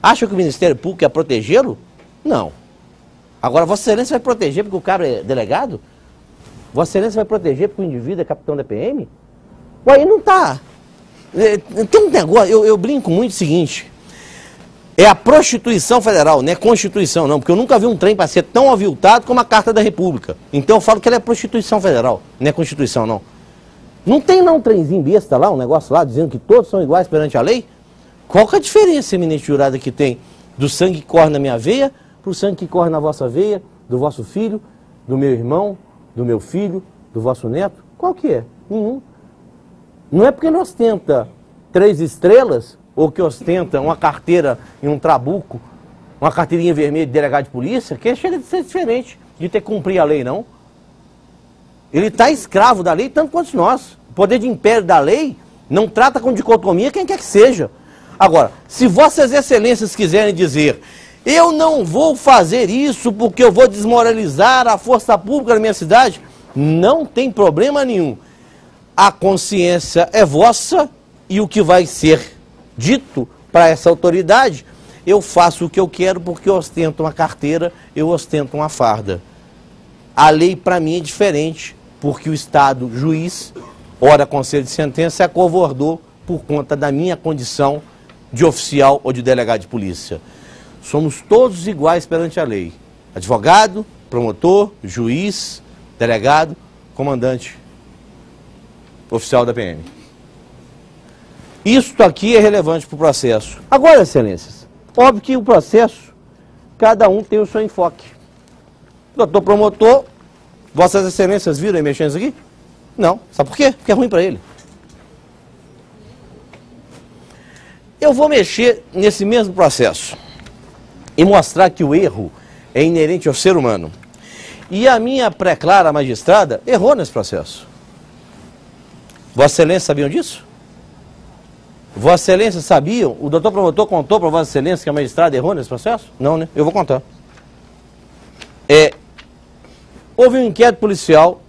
acha que o Ministério Público ia protegê-lo? Não. Agora, Vossa Excelência vai proteger porque o cara é delegado? Vossa Excelência vai proteger porque o indivíduo é capitão da PM? Ué, aí não tá. Tem um negócio, eu brinco muito o seguinte, é a prostituição federal, não é Constituição não, porque eu nunca vi um trem para ser tão aviltado como a Carta da República. Então eu falo que ela é prostituição federal, não é Constituição não. Não tem não um trenzinho besta lá, um negócio lá, dizendo que todos são iguais perante a lei? Qual que é a diferença, eminente jurada, que tem do sangue que corre na minha veia para o sangue que corre na vossa veia, do vosso filho, do meu irmão, do meu filho, do vosso neto? Qual que é? Nenhum. Não é porque ele ostenta 3 estrelas, ou que ostenta uma carteira em um trabuco, uma carteirinha vermelha de delegado de polícia, que chega de ser diferente de ter que cumprir a lei, não. Ele está escravo da lei tanto quanto nós. O poder de império da lei não trata com dicotomia quem quer que seja. Agora, se vossas excelências quiserem dizer, eu não vou fazer isso porque eu vou desmoralizar a força pública na minha cidade, não tem problema nenhum. A consciência é vossa e o que vai ser dito para essa autoridade, eu faço o que eu quero porque eu ostento uma carteira, eu ostento uma farda. A lei para mim é diferente, porque o Estado juiz, ora conselho de sentença, acovardou por conta da minha condição de oficial ou de delegado de polícia. Somos todos iguais perante a lei. Advogado, promotor, juiz, delegado, comandante, oficial da PM. Isto aqui é relevante para o processo. Agora, excelências, óbvio que o processo, cada um tem o seu enfoque. Doutor promotor, vossas excelências viram aí mexendo isso aqui? Não. Sabe por quê? Porque é ruim para ele. Eu vou mexer nesse mesmo processo e mostrar que o erro é inerente ao ser humano. E a minha pré-clara magistrada errou nesse processo. Vossa Excelência sabiam disso? Vossa Excelência sabiam? O doutor promotor contou para Vossa Excelência que a magistrada errou nesse processo? Não, né? Eu vou contar. Houve um inquérito policial,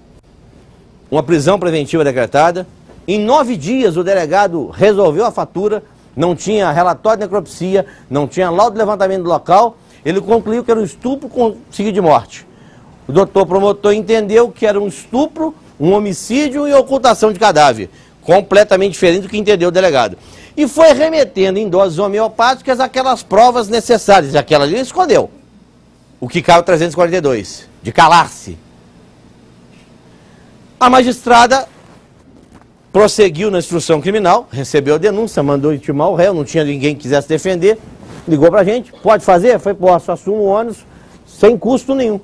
uma prisão preventiva decretada. Em 9 dias o delegado resolveu a fatura, não tinha relatório de necropsia, não tinha laudo de levantamento do local, ele concluiu que era um estupro com seguido de morte. O doutor promotor entendeu que era um estupro, um homicídio e ocultação de cadáver, completamente diferente do que entendeu o delegado. E foi remetendo em doses homeopáticas aquelas provas necessárias, e aquela ali ele escondeu. O que caiu 342, de calar-se. A magistrada prosseguiu na instrução criminal, recebeu a denúncia, mandou intimar o réu, não tinha ninguém que quisesse defender, ligou pra gente, pode fazer? Foi, posso, assumo o ônus, sem custo nenhum.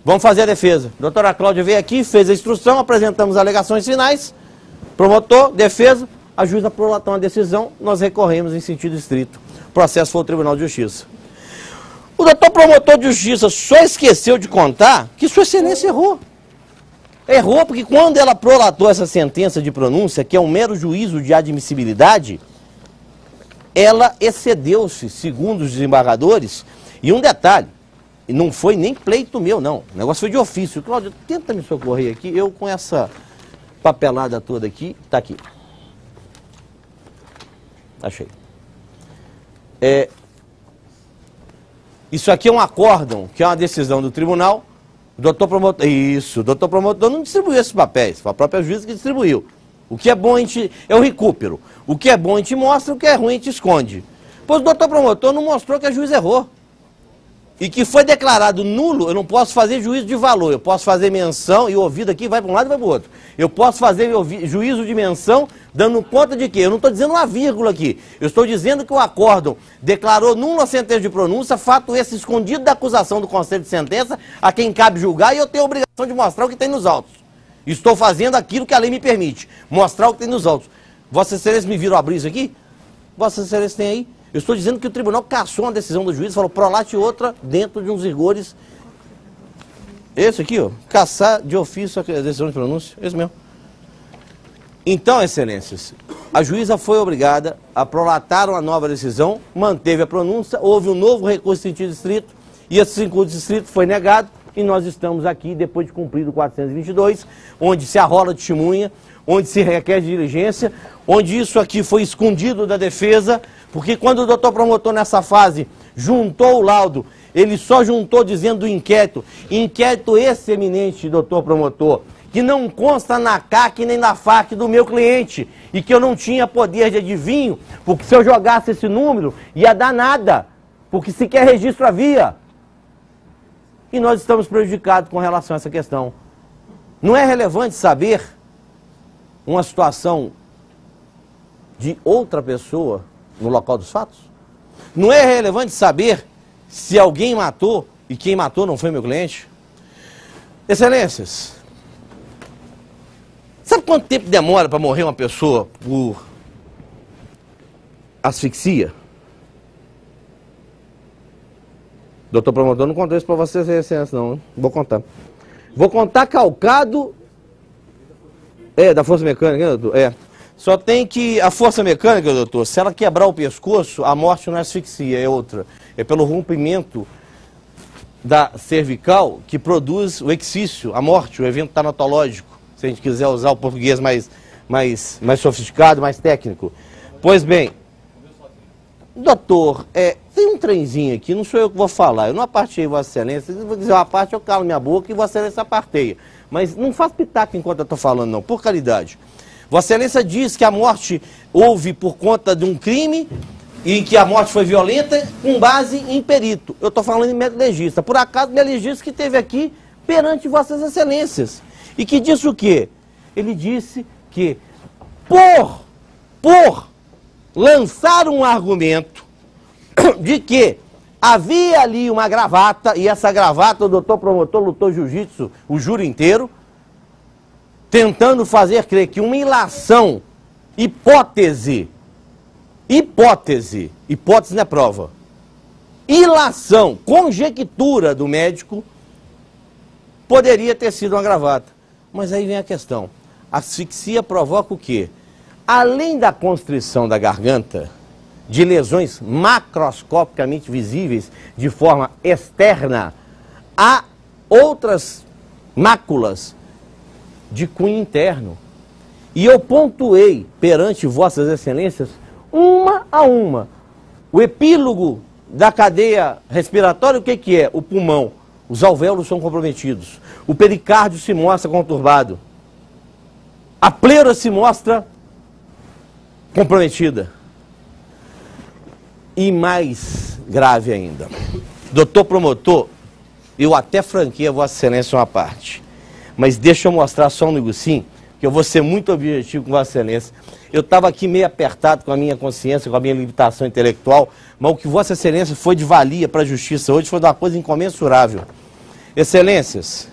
Vamos fazer a defesa. A doutora Cláudia veio aqui, fez a instrução, apresentamos alegações finais, promotor, defesa, a juíza prolatou uma decisão, nós recorremos em sentido estrito. O processo foi ao Tribunal de Justiça. O doutor promotor de justiça só esqueceu de contar que Sua Excelência errou. Errou porque quando ela prolatou essa sentença de pronúncia, que é um mero juízo de admissibilidade, ela excedeu-se, segundo os desembargadores, e um detalhe, não foi nem pleito meu, não. O negócio foi de ofício. Cláudio, tenta me socorrer aqui, eu com essa papelada toda aqui, tá aqui. Achei. Isso aqui é um acórdão, que é uma decisão do tribunal. O doutor promotor, isso, o doutor promotor não distribuiu esses papéis, foi a própria juíza que distribuiu. O que é bom a gente, é o recupero. O que é bom a gente mostra, o que é ruim a gente esconde. Pois o doutor promotor não mostrou que a juíza errou. E que foi declarado nulo, eu não posso fazer juízo de valor, eu posso fazer menção, e o ouvido aqui vai para um lado e vai para o outro. Eu posso fazer juízo de menção dando conta de quê? Eu não estou dizendo uma vírgula aqui, eu estou dizendo que o acórdão declarou nula a sentença de pronúncia, fato esse escondido da acusação do conselho de sentença, a quem cabe julgar, e eu tenho a obrigação de mostrar o que tem nos autos. Estou fazendo aquilo que a lei me permite, mostrar o que tem nos autos. Vossa Excelência me viram abrir isso aqui? Vossa Excelência tem aí? Eu estou dizendo que o tribunal cassou uma decisão do juiz, falou prolate outra dentro de uns rigores. Esse aqui, ó, cassar de ofício a decisão de pronúncia, esse mesmo. Então, excelências, a juíza foi obrigada a prolatar uma nova decisão, manteve a pronúncia, houve um novo recurso de sentido estrito, e esse recurso de estrito foi negado, e nós estamos aqui, depois de cumprido o 422, onde se arrola testemunha, onde se requer diligência, onde isso aqui foi escondido da defesa, porque quando o doutor promotor nessa fase juntou o laudo, ele só juntou dizendo do inquérito esse eminente, doutor promotor, que não consta na CAC nem na FAC do meu cliente, e que eu não tinha poder de adivinho, porque se eu jogasse esse número, ia dar nada, porque sequer registro havia. E nós estamos prejudicados com relação a essa questão. Não é relevante saber uma situação de outra pessoa no local dos fatos? Não é relevante saber se alguém matou e quem matou não foi meu cliente? Excelências, sabe quanto tempo demora para morrer uma pessoa por asfixia? Doutor promotor, não contou isso para vocês, excelência, não. Vou contar. Vou contar calcado... da força mecânica, né, doutor? Só tem que... A força mecânica, doutor, se ela quebrar o pescoço, a morte não é asfixia, é outra. É pelo rompimento da cervical que produz o exício, a morte, o evento tanatológico. Se a gente quiser usar o português mais sofisticado, mais técnico. Pois bem, doutor, tem um trenzinho aqui, não sou eu que vou falar. Eu não apartei Vossa Excelência. Se eu vou dizer uma parte, eu calo minha boca e Vossa Excelência aparteia. Mas não faz pitaco enquanto eu estou falando, não, por caridade. Vossa Excelência diz que a morte houve por conta de um crime e que a morte foi violenta com base em perito. Eu estou falando em médico legista. Por acaso, meu legista que esteve aqui perante Vossas Excelências. E que disse o quê? Ele disse que por lançar um argumento de que havia ali uma gravata, e essa gravata o doutor promotor lutou jiu-jitsu o júri inteiro, tentando fazer crer que uma ilação, hipótese não é prova, ilação, conjectura do médico, poderia ter sido uma gravata. Mas aí vem a questão, a asfixia provoca o quê? Além da constrição da garganta, de lesões macroscopicamente visíveis de forma externa, há outras máculas de cunho interno. E eu pontuei perante Vossas Excelências, uma a uma, o epílogo da cadeia respiratória, o que é? O pulmão. Os alvéolos são comprometidos. O pericárdio se mostra conturbado. A pleura se mostra comprometida. E mais grave ainda, doutor promotor, eu até franquei a Vossa Excelência uma parte, mas deixa eu mostrar só um negocinho, que eu vou ser muito objetivo com Vossa Excelência. Eu estava aqui meio apertado com a minha consciência, com a minha limitação intelectual, mas o que Vossa Excelência foi de valia para a justiça hoje foi uma coisa incomensurável. Excelências,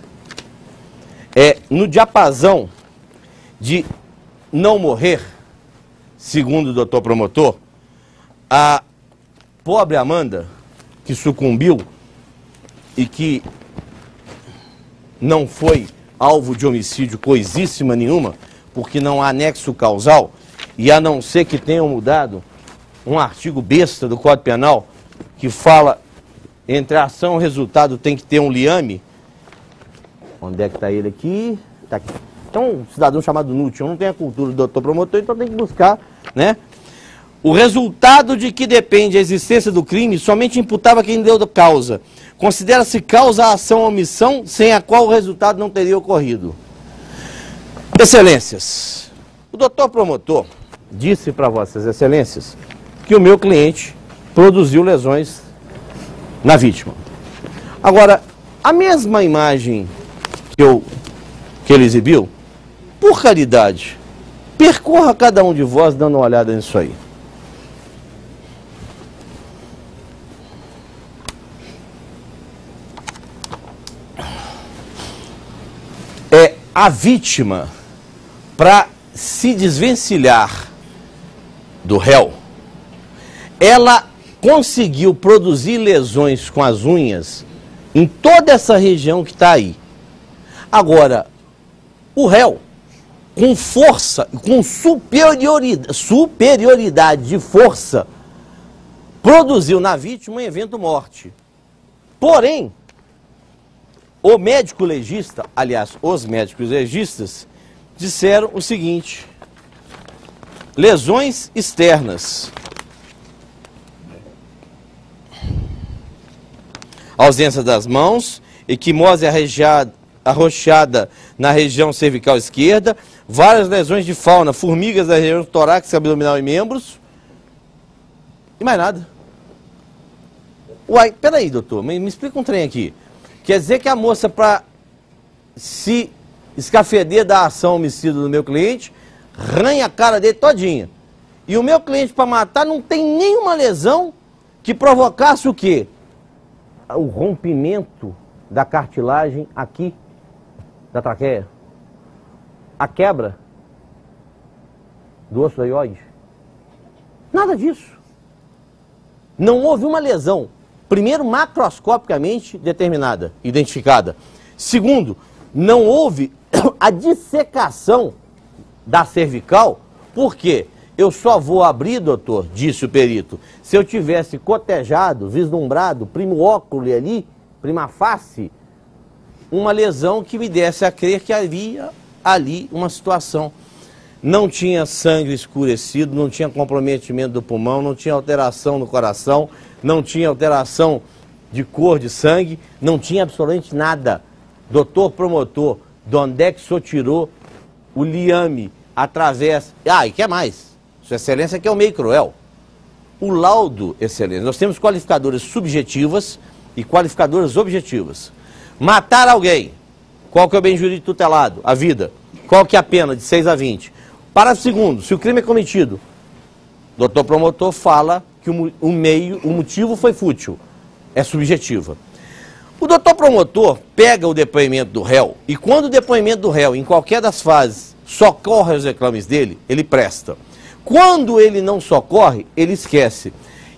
no diapasão de não morrer, segundo o doutor promotor, a pobre Amanda, que sucumbiu e que não foi alvo de homicídio coisíssima nenhuma, porque não há nexo causal, e a não ser que tenham mudado um artigo besta do Código Penal, que fala entre a ação e o resultado tem que ter um liame. Onde é que está ele aqui? Está aqui. Então, um cidadão chamado Nútil, não tem a cultura do doutor promotor, então tem que buscar, né? O resultado de que depende a existência do crime somente imputava quem deu da causa. Considera-se causa a ação ou omissão sem a qual o resultado não teria ocorrido. Excelências, o doutor promotor disse para vossas excelências que o meu cliente produziu lesões na vítima. Agora, a mesma imagem que ele exibiu, por caridade, percorra cada um de vós dando uma olhada nisso aí. A vítima, para se desvencilhar do réu, ela conseguiu produzir lesões com as unhas em toda essa região que está aí. Agora, o réu, com força, com superioridade de força, produziu na vítima um evento morte. Porém, o médico legista, aliás, os médicos legistas, disseram o seguinte: lesões externas, ausência das mãos, equimose arroxeada na região cervical esquerda, várias lesões de fauna, formigas da região torácica, abdominal e membros, e mais nada. Uai, peraí, doutor, me explica um trem aqui. Quer dizer que a moça, para se escafeder da ação homicida do meu cliente, arranha a cara dele todinha. E o meu cliente, para matar, não tem nenhuma lesão que provocasse o quê? O rompimento da cartilagem aqui, da traqueia. A quebra do osso da ióide. Nada disso. Não houve uma lesão. Primeiro, macroscopicamente determinada, identificada. Segundo, não houve a dissecação da cervical, porque eu só vou abrir, doutor, disse o perito, se eu tivesse cotejado, vislumbrado, primo óculo ali, prima face, uma lesão que me desse a crer que havia ali uma situação. Não tinha sangue escurecido, não tinha comprometimento do pulmão, não tinha alteração no coração, não tinha alteração de cor de sangue, não tinha absolutamente nada. Doutor promotor, de onde é que o senhor tirou o liame através... Ah, e quer mais? Sua Excelência que é o meio cruel. O laudo, Excelência, nós temos qualificadoras subjetivas e qualificadoras objetivas. Matar alguém, qual que é o bem jurídico tutelado? A vida. Qual que é a pena? De 6 a 20. Parágrafo segundo, se o crime é cometido, o doutor promotor fala que o motivo foi fútil, é subjetiva. O doutor promotor pega o depoimento do réu e quando o depoimento do réu, em qualquer das fases, socorre os reclames dele, ele presta. Quando ele não socorre, ele esquece.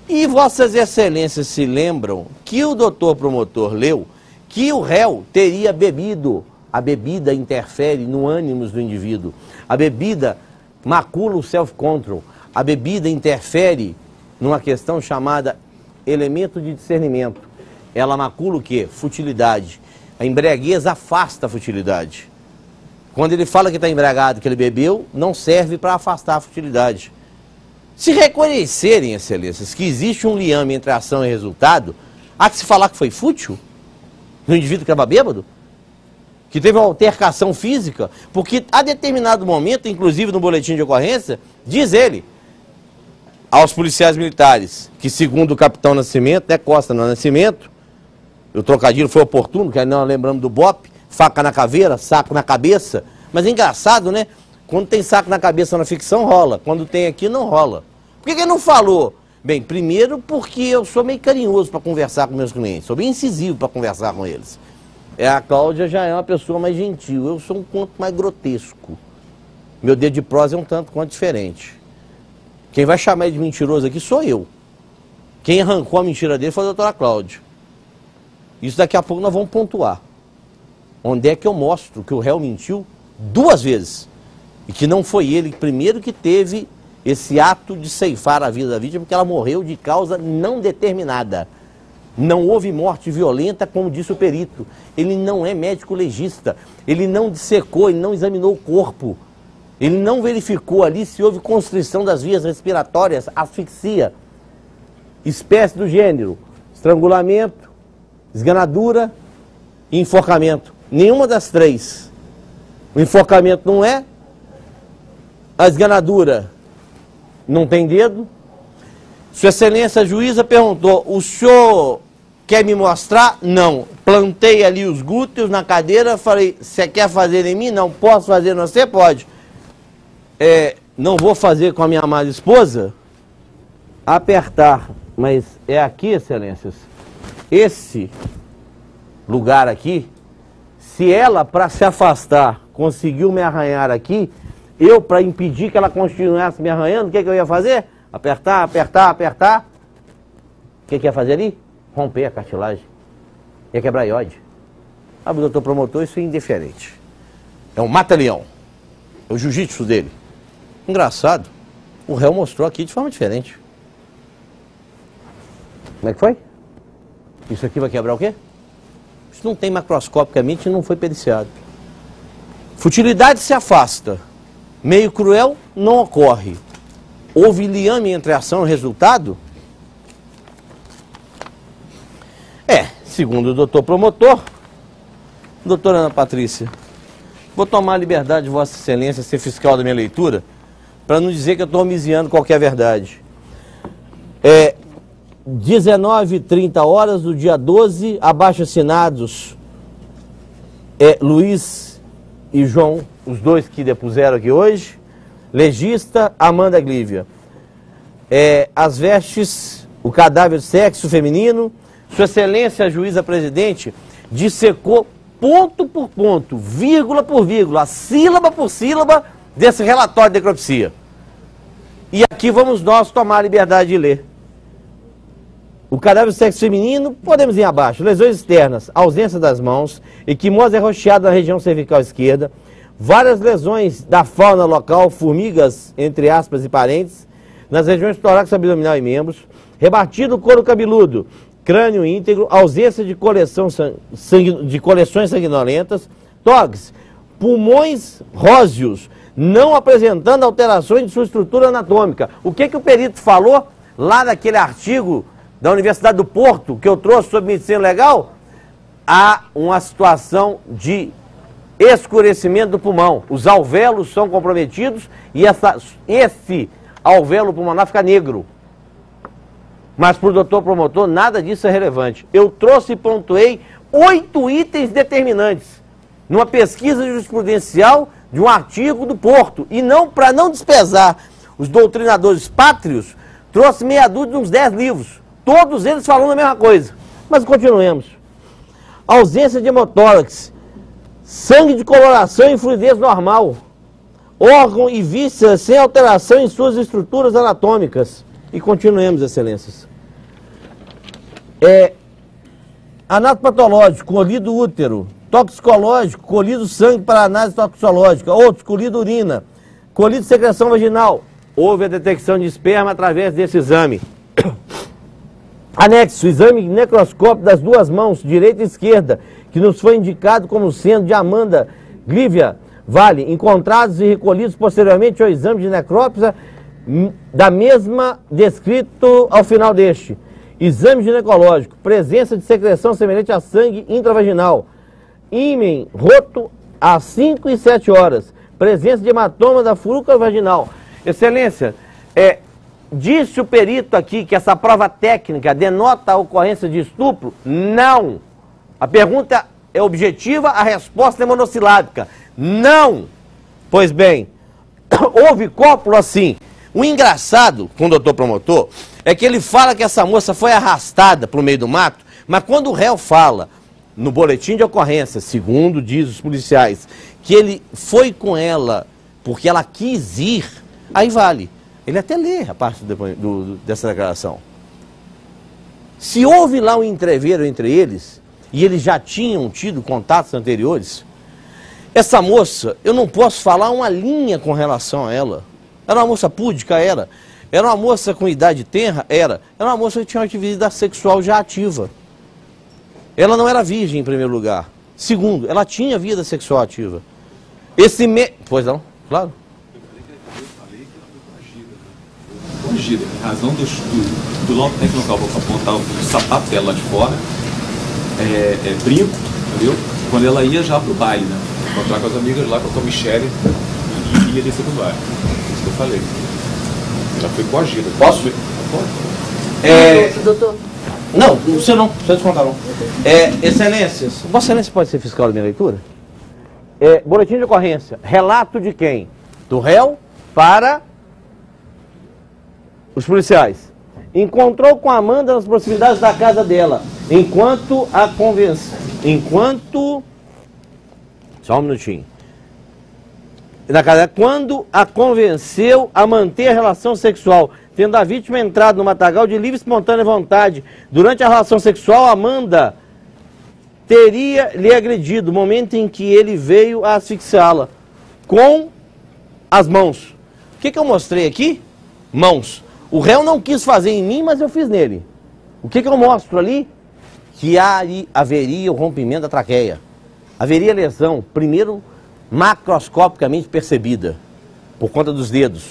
E vossas excelências se lembram que o doutor promotor leu que o réu teria bebido. A bebida interfere no ânimo do indivíduo. A bebida macula o self-control. A bebida interfere numa questão chamada elemento de discernimento. Ela macula o quê? Futilidade. A embriaguez afasta a futilidade. Quando ele fala que está embriagado, que ele bebeu, não serve para afastar a futilidade. Se reconhecerem, excelências, que existe um liame entre ação e resultado, há que se falar que foi fútil? No indivíduo que estava bêbado? Que teve uma altercação física? Porque a determinado momento, inclusive no boletim de ocorrência, diz ele aos policiais militares, que segundo o capitão Nascimento, né, Costa no Nascimento, o trocadilho foi oportuno, que aí nós lembramos do BOP, faca na caveira, saco na cabeça, mas é engraçado, né? Quando tem saco na cabeça na ficção, rola. Quando tem aqui, não rola. Por que ele não falou? Bem, primeiro porque eu sou meio carinhoso para conversar com meus clientes, sou bem incisivo para conversar com eles. A Cláudia já é uma pessoa mais gentil, eu sou um tanto mais grotesco. Meu dedo de prosa é um tanto quanto diferente. Quem vai chamar ele de mentiroso aqui sou eu. Quem arrancou a mentira dele foi a doutora Cláudia. Isso daqui a pouco nós vamos pontuar. onde é que eu mostro que o réu mentiu 2 vezes. E que não foi ele primeiro que teve esse ato de ceifar a vida da vítima, porque ela morreu de causa não determinada. Não houve morte violenta, como disse o perito. Ele não é médico legista. Ele não dissecou, ele não examinou o corpo. Ele não verificou ali se houve constrição das vias respiratórias, asfixia, espécie do gênero, estrangulamento, esganadura e enforcamento. Nenhuma das 3. O enforcamento não é, a esganadura não tem dedo. Sua Excelência a juíza perguntou, o senhor quer me mostrar? Não. Plantei ali os glúteos na cadeira, falei, você quer fazer em mim? Não. Posso fazer em você? Pode. Não vou fazer com a minha amada esposa? Apertar. Mas é aqui, Excelências, esse lugar aqui, se ela, para se afastar, conseguiu me arranhar aqui, eu, para impedir que ela continuasse me arranhando, o que eu ia fazer? Apertar, apertar, apertar. O que ia fazer ali? Romper a cartilagem. Ia quebrar a iode. Ah, o doutor promotor, isso é indiferente. É um mata-leão. É o jiu-jitsu dele. Engraçado. O réu mostrou aqui de forma diferente. Como é que foi? Isso aqui vai quebrar o quê? Isso não tem macroscopicamente e não foi periciado. Futilidade se afasta. Meio cruel não ocorre. Houve liame entre a ação e o resultado? Segundo o doutor promotor, doutora Ana Patrícia, vou tomar a liberdade de Vossa Excelência ser fiscal da minha leitura, para não dizer que eu estou omisiando qualquer verdade. 19h30 do dia 12, abaixo-assinados Luiz e João, os dois que depuseram aqui hoje, legista Amanda Glívia. As vestes, o cadáver sexo feminino, Sua Excelência a juíza presidente dissecou ponto por ponto, vírgula por vírgula, sílaba por sílaba desse relatório de necropsia. E aqui vamos nós tomar a liberdade de ler. O cadáver sexo feminino, podemos ir abaixo. Lesões externas, ausência das mãos, equimose arroxeada na região cervical esquerda, várias lesões da fauna local, formigas, entre aspas e parênteses, nas regiões torácica, abdominal e membros, rebatido couro cabeludo, crânio íntegro, ausência de coleções sanguinolentas, tórax, pulmões róseos, não apresentando alterações de sua estrutura anatômica. O que o perito falou lá naquele artigo da Universidade do Porto, que eu trouxe sobre medicina legal? Há uma situação de escurecimento do pulmão. Os alvéolos são comprometidos e esse alvéolo pulmonar fica negro. Mas para o doutor promotor, nada disso é relevante. Eu trouxe e pontuei 8 itens determinantes numa pesquisa jurisprudencial de um artigo do Porto. E não, para não despesar os doutrinadores pátrios, trouxe meia dúzia de uns 10 livros. Todos eles falando a mesma coisa. Mas continuemos. Ausência de hemotórax, sangue de coloração e fluidez normal, órgão e vísceras sem alteração em suas estruturas anatômicas. E continuemos, Excelências. Anatopatológico, colhido útero. Toxicológico, colhido sangue para análise toxicológica. Outros, colhido urina. Colhido secreção vaginal. Houve a detecção de esperma através desse exame. Anexo, exame necroscópio das 2 mãos, direita e esquerda, que nos foi indicado como sendo de Amanda Glívia Vale, encontrados e recolhidos posteriormente ao exame de necrópsia da mesma descrito ao final deste. Exame ginecológico, presença de secreção semelhante a sangue intravaginal. Ímen roto às 5 e 7 horas. Presença de hematoma da furúncula vaginal. Excelência, disse o perito aqui que essa prova técnica denota a ocorrência de estupro? Não. A pergunta é objetiva, a resposta é monossilábica. Não. Pois bem, houve cópula sim. O engraçado com o doutor promotor é que ele fala que essa moça foi arrastada para o meio do mato, mas quando o réu fala no boletim de ocorrência, segundo diz os policiais, que ele foi com ela porque ela quis ir, aí vale. Ele até lê a parte dessa declaração. Se houve lá um entreveiro entre eles, e eles já tinham tido contatos anteriores, essa moça, eu não posso falar uma linha com relação a ela. Era uma moça púdica, era. Era uma moça com idade tenra, era. Era uma moça que tinha uma atividade sexual já ativa. Ela não era virgem, em primeiro lugar. Segundo, ela tinha vida sexual ativa. Pois não, claro. Eu falei que ela foi coagida. Em razão do laudo técnico local, vou apontar o sapato dela lá de fora, brinco, entendeu? Quando ela ia já pro baile, né? Encontrar com as amigas lá, com a Michelle, e ia descer pro baile. Isso que eu falei. Ela foi coagida. Posso? Pode. Doutor. Não, você não precisa descontar não. Excelências, Vossa Excelência pode ser fiscal da minha leitura? Boletim de ocorrência, relato de quem? Do réu para os policiais. Encontrou com a Amanda nas proximidades da casa dela, enquanto a convenceu... Só um minutinho. Quando a convenceu a manter a relação sexual, tendo a vítima entrado no matagal de livre e espontânea vontade. Durante a relação sexual, Amanda teria lhe agredido, no momento em que ele veio a asfixiá-la com as mãos. O que eu mostrei aqui? Mãos. O réu não quis fazer em mim, mas eu fiz nele. O que eu mostro ali? Que haveria o rompimento da traqueia. Haveria lesão, primeiro, macroscopicamente percebida, por conta dos dedos.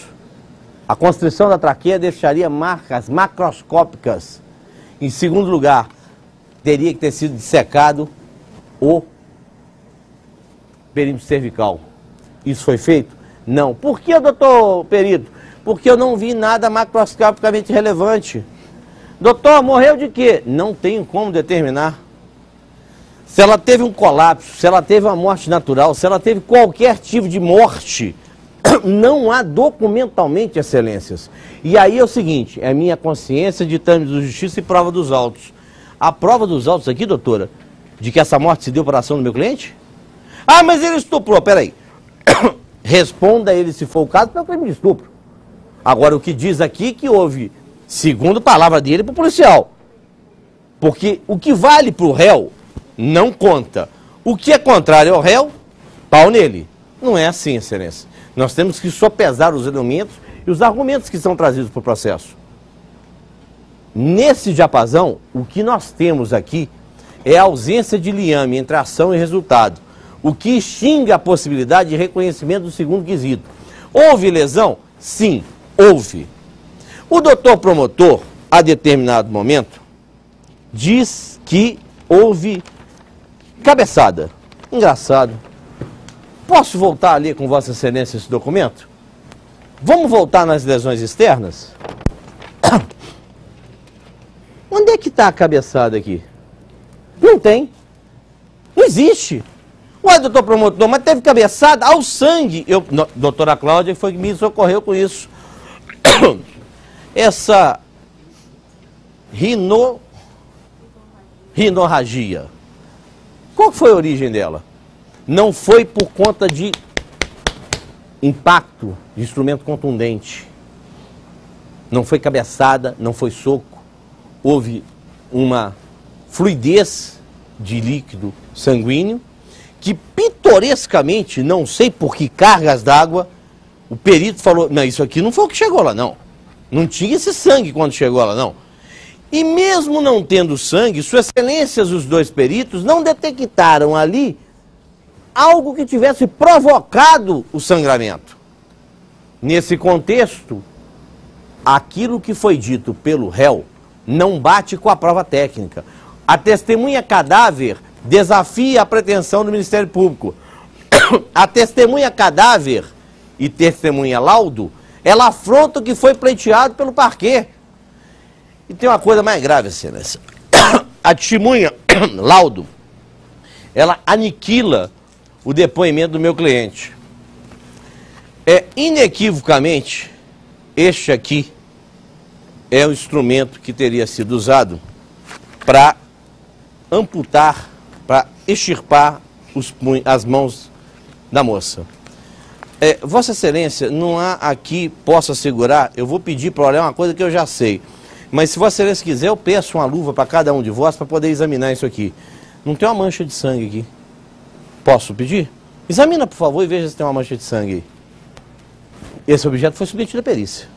A constrição da traqueia deixaria marcas macroscópicas. Em segundo lugar, teria que ter sido dissecado o perímetro cervical. Isso foi feito? Não. Por que, doutor perito? Porque eu não vi nada macroscopicamente relevante. Doutor, morreu de quê? Não tenho como determinar. Se ela teve um colapso, se ela teve uma morte natural, se ela teve qualquer tipo de morte, não há documentalmente, excelências. E aí é o seguinte, é a minha consciência, ditame de justiça e prova dos autos. A prova dos autos aqui, doutora, de que essa morte se deu por ação do meu cliente? Ah, mas ele estuprou, peraí. Responda ele, se for o caso, pelo crime de estupro. Agora, o que diz aqui que houve, segundo a palavra dele, para o policial. Porque o que vale para o réu não conta. O que é contrário ao réu, pau nele. Não é assim, excelência. Nós temos que sopesar os elementos e os argumentos que são trazidos para o processo. Nesse diapasão, o que nós temos aqui é a ausência de liame entre ação e resultado, o que extingue a possibilidade de reconhecimento do segundo quesito. Houve lesão? Sim, houve. O doutor promotor, a determinado momento, diz que houve cabeçada. Engraçado. Posso voltar a ler com Vossa Excelência esse documento? Vamos voltar nas lesões externas? Onde é que está a cabeçada aqui? Não tem. Não existe. Ué, doutor promotor, mas teve cabeçada ao sangue. Doutora Cláudia foi que me socorreu com isso. Essa rinorragia. Qual foi a origem dela? Não foi por conta de impacto de instrumento contundente. Não foi cabeçada, não foi soco. Houve uma fluidez de líquido sanguíneo que pitorescamente, não sei por que cargas d'água, o perito falou, não, isso aqui não foi o que chegou lá, não. Não tinha esse sangue quando chegou lá, não. E mesmo não tendo sangue, Suas Excelências, os dois peritos, não detectaram ali algo que tivesse provocado o sangramento. Nesse contexto, aquilo que foi dito pelo réu não bate com a prova técnica. A testemunha cadáver desafia a pretensão do Ministério Público. A testemunha cadáver e testemunha laudo, ela afronta o que foi pleiteado pelo parquê. E tem uma coisa mais grave, excelência. A testemunha laudo, ela aniquila o depoimento do meu cliente. Inequivocamente, este aqui é o instrumento que teria sido usado para amputar, para extirpar as mãos da moça. Vossa Excelência, não há aqui, posso assegurar, eu vou pedir para olhar uma coisa que eu já sei, mas se Vossa Excelência quiser, eu peço uma luva para cada um de vós para poder examinar isso aqui. Não tem uma mancha de sangue aqui. Posso pedir? Examina, por favor, e veja se tem uma mancha de sangue aí. Esse objeto foi submetido à perícia.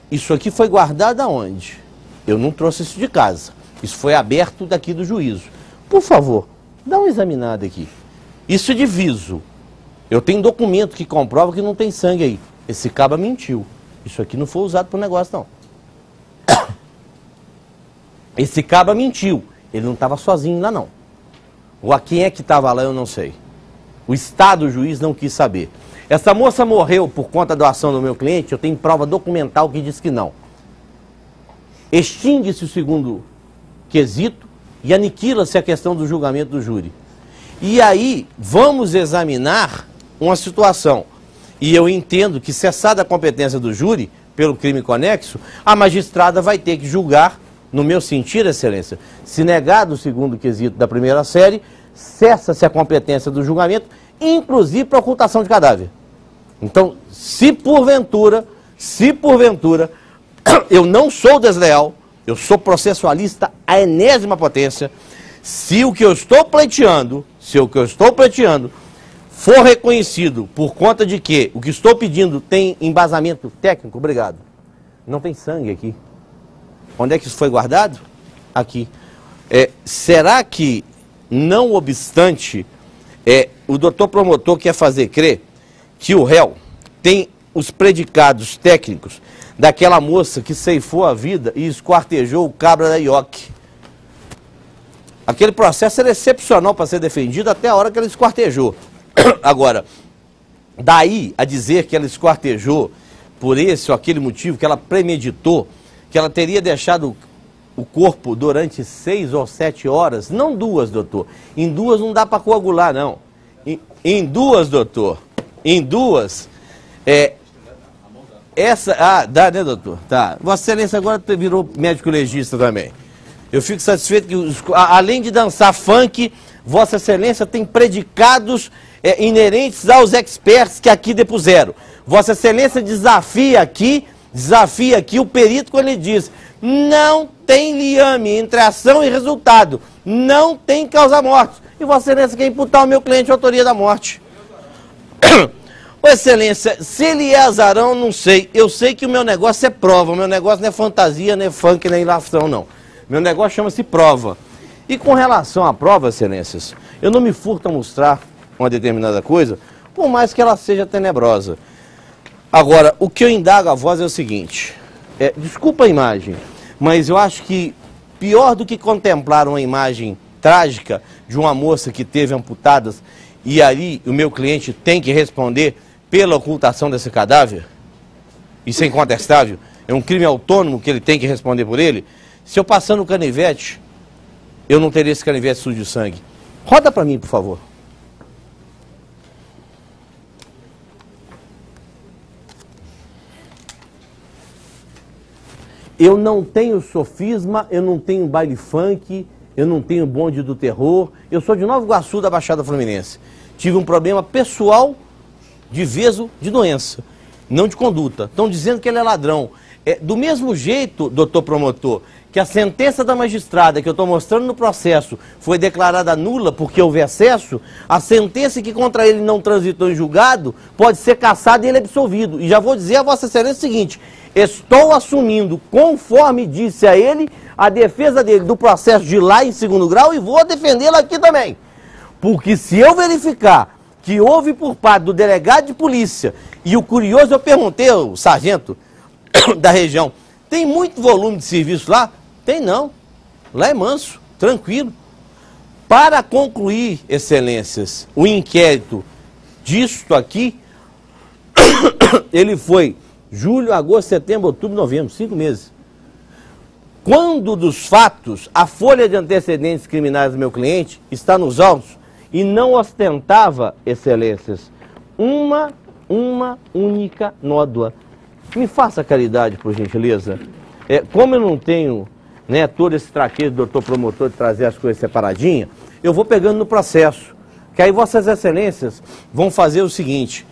Isso aqui foi guardado aonde? Eu não trouxe isso de casa. Isso foi aberto daqui do juízo. Por favor, dá uma examinada aqui. Isso é de viso. Eu tenho documento que comprova que não tem sangue aí. Esse caba mentiu. Isso aqui não foi usado para o negócio, não. Esse caba mentiu. Ele não estava sozinho lá, não. Ou a quem é que estava lá, eu não sei. O Estado, o juiz, não quis saber. Essa moça morreu por conta da ação do meu cliente, eu tenho prova documental que diz que não. Extingue-se o segundo quesito e aniquila-se a questão do julgamento do júri. E aí, vamos examinar uma situação. E eu entendo que, cessada a competência do júri, pelo crime conexo, a magistrada vai ter que julgar, no meu sentir, excelência, se negado o segundo quesito da primeira série, cessa-se a competência do julgamento, inclusive para ocultação de cadáver. Então, se porventura, eu não sou desleal, eu sou processualista à enésima potência, se o que eu estou pleiteando, for reconhecido por conta de que o que estou pedindo tem embasamento técnico, obrigado, não tem sangue aqui. Onde é que isso foi guardado? Aqui. Será que, não obstante, o doutor promotor quer fazer crer que o réu tem os predicados técnicos daquela moça que ceifou a vida e esquartejou o cabra da Ioque? Aquele processo era excepcional para ser defendido até a hora que ela esquartejou. Agora, daí a dizer que ela esquartejou por esse ou aquele motivo, que ela premeditou, que ela teria deixado o corpo durante 6 ou 7 horas, não 2, doutor. Em 2 não dá para coagular, não. Em 2, doutor. Em 2, dá, né, doutor? Tá. Vossa Excelência agora virou médico legista também. Eu fico satisfeito que, além de dançar funk, Vossa Excelência tem predicados inerentes aos experts que aqui depuseram. Vossa Excelência desafia aqui o perito quando ele diz: não tem liame entre ação e resultado, não tem causa-morte. E Vossa Excelência quer imputar ao meu cliente a autoria da morte. Ô Excelência, se ele é azarão, não sei. Eu sei que o meu negócio é prova, o meu negócio não é fantasia, não é funk, nem ilação, não. Meu negócio chama-se prova. E com relação à prova, Excelências, eu não me furto a mostrar uma determinada coisa, por mais que ela seja tenebrosa. Agora, o que eu indago a vós é o seguinte, desculpa a imagem, mas eu acho que pior do que contemplar uma imagem trágica de uma moça que teve amputadas e ali o meu cliente tem que responder pela ocultação desse cadáver, isso é incontestável, é um crime autônomo que ele tem que responder por ele. Se eu passar no canivete, eu não teria esse canivete sujo de sangue. Roda para mim, por favor. Eu não tenho sofisma, eu não tenho baile funk, eu não tenho bonde do terror. Eu sou de Nova Iguaçu, da Baixada Fluminense. Tive um problema pessoal de veso de doença, não de conduta. Estão dizendo que ele é ladrão. Do mesmo jeito, doutor promotor, que a sentença da magistrada que eu estou mostrando no processo foi declarada nula porque houve excesso, a sentença que contra ele não transitou em julgado pode ser cassada e ele é absolvido. E já vou dizer a Vossa Excelência o seguinte: estou assumindo, conforme disse a ele, a defesa dele do processo de lá em 2º grau e vou defendê-lo aqui também. Porque se eu verificar que houve por parte do delegado de polícia, e o curioso, eu perguntei ao sargento da região, tem muito volume de serviço lá? Tem não. Lá é manso, tranquilo. Para concluir, Excelências, o inquérito disto aqui, ele foi julho, agosto, setembro, outubro, novembro, 5 meses. Quando dos fatos, a folha de antecedentes criminais do meu cliente está nos autos e não ostentava, Excelências, uma única nódoa. Me faça caridade, por gentileza. Como eu não tenho, né, todo esse traquejo do doutor promotor de trazer as coisas separadinhas, eu vou pegando no processo. Que aí Vossas Excelências vão fazer o seguinte: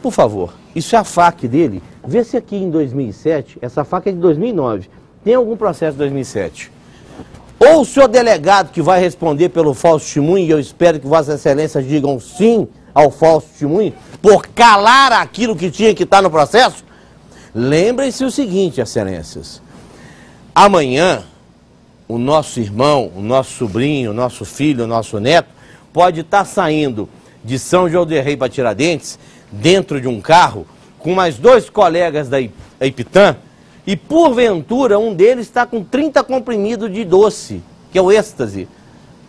por favor, isso é a FAQ dele. Vê se aqui em 2007, essa FAQ é de 2009, tem algum processo de 2007. ou o senhor delegado que vai responder pelo falso testemunho, e eu espero que Vossa Excelência digam sim ao falso testemunho, por calar aquilo que tinha que estar no processo? Lembrem-se o seguinte, Excelências, amanhã o nosso irmão, o nosso sobrinho, o nosso filho, o nosso neto, pode estar saindo de São João del Rei para Tiradentes, dentro de um carro, com mais 2 colegas da Ipitã, e porventura um deles está com 30 comprimidos de doce, que é o êxtase,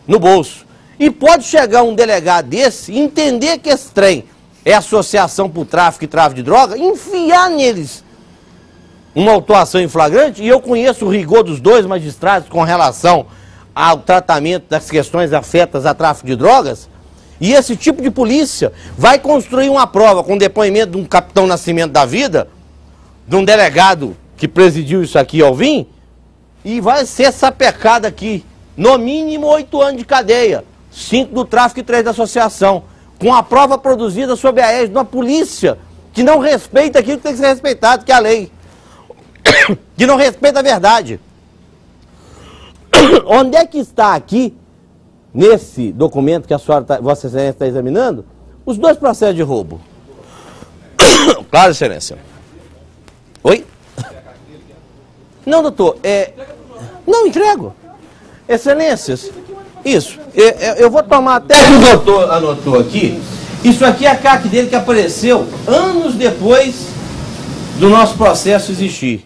no bolso. E pode chegar um delegado desse e entender que esse trem é associação por tráfico e tráfico de droga, enfiar neles uma autuação em flagrante, e eu conheço o rigor dos 2 magistrados com relação ao tratamento das questões afetas a tráfico de drogas, e esse tipo de polícia vai construir uma prova com depoimento de um capitão Nascimento da Vida, de um delegado que presidiu isso aqui ao vir, e vai ser sapecado aqui, no mínimo 8 anos de cadeia, 5 do tráfico e 3 da associação, com a prova produzida sob a égide de uma polícia que não respeita aquilo que tem que ser respeitado, que é a lei, que não respeita a verdade. Onde é que está aqui, nesse documento que a senhora, Vossa Excelência, está examinando, os 2 processos de roubo? Claro, Excelência. Oi? Não, doutor, não entrego. Excelências, isso. Eu vou tomar até que o doutor anotou aqui. Isso aqui é a CAC dele que apareceu anos depois do nosso processo existir.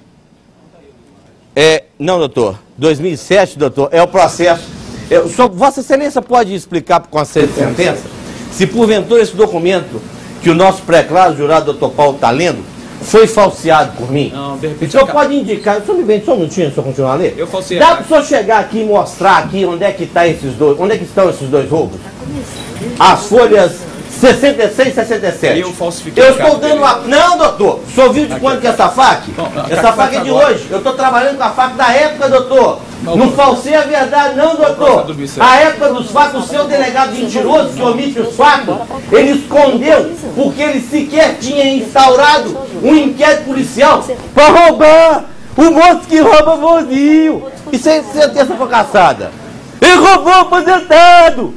Não, doutor. 2007, doutor, é o processo. Vossa Excelência pode explicar para o Conselho de Sentença se porventura esse documento que o nosso pré-claro jurado, doutor Paulo, está lendo, foi falseado por mim? Não, de repente... O senhor pode indicar, o senhor me vende só um minutinho, se eu continuar a ler? Eu falseei. Dá para o senhor chegar aqui e mostrar aqui onde é que estão esses 2 roubos? As folhas 66 e 67. Eu falsifiquei. Eu estou dando uma... Não, doutor. O senhor viu de quando que é essa faca? Essa faca é de hoje. Eu estou trabalhando com a faca da época, doutor. Não falsei a verdade, não, doutor. A época dos fatos, o seu delegado mentiroso que omite os fatos, ele escondeu porque ele sequer tinha instaurado um inquérito policial para roubar. O moço que rouba vozinho. E sem sentença foi caçada. Ele roubou o aposentado.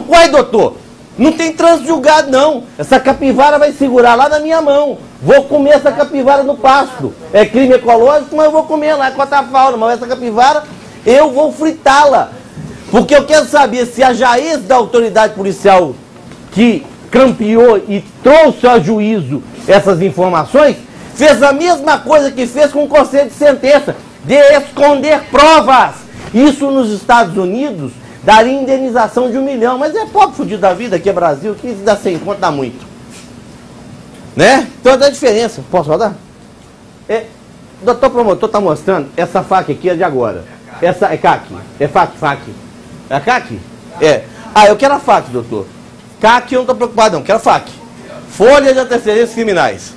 Uai, doutor. Não tem trânsito julgado, não. Essa capivara vai segurar lá na minha mão. Vou comer essa capivara no pasto. É crime ecológico, mas eu vou comer lá contra a fauna. Mas essa capivara, eu vou fritá-la. Porque eu quero saber se a juíza da autoridade policial que campeou e trouxe a juízo essas informações, fez a mesma coisa que fez com o Conselho de Sentença, de esconder provas. Isso nos Estados Unidos daria indenização de 1 milhão, mas é pobre fudido da vida, aqui é Brasil, que dá 100 conto, dá muito. Né? Então dá diferença. Posso rodar? Doutor promotor está mostrando, essa faca aqui é de agora. Essa é CAC. É fac. É a CAC? É. Eu quero a fac, doutor. CAC eu não estou preocupado não, quero a fac. Folha de antecedentes criminais.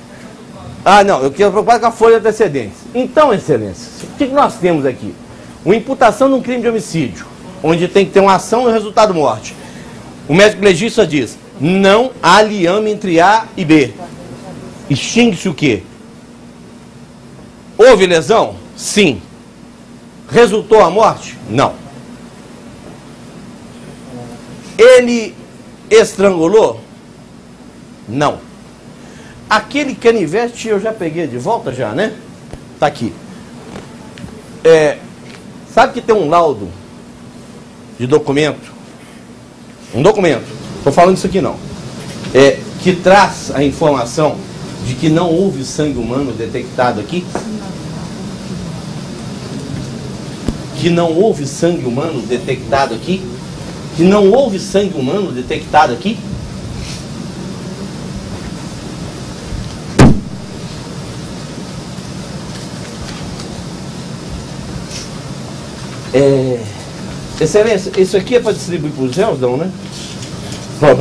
Não, eu quero preocupado com a folha de antecedentes. Então, Excelência, o que nós temos aqui? Uma imputação de um crime de homicídio, onde tem que ter uma ação e o resultado morte. O médico legista diz, não há liame entre A e B. Extingue-se o quê? Houve lesão? Sim. Resultou a morte? Não. Ele estrangulou? Não. Aquele canivete eu já peguei de volta já, né? Tá aqui. Sabe que tem um laudo de documento, um documento, estou falando isso aqui não, que traz a informação de que não houve sangue humano detectado aqui? Que não houve sangue humano detectado aqui? Que não houve sangue humano detectado aqui? Excelência, isso aqui é para distribuir para os réus, não, né? Para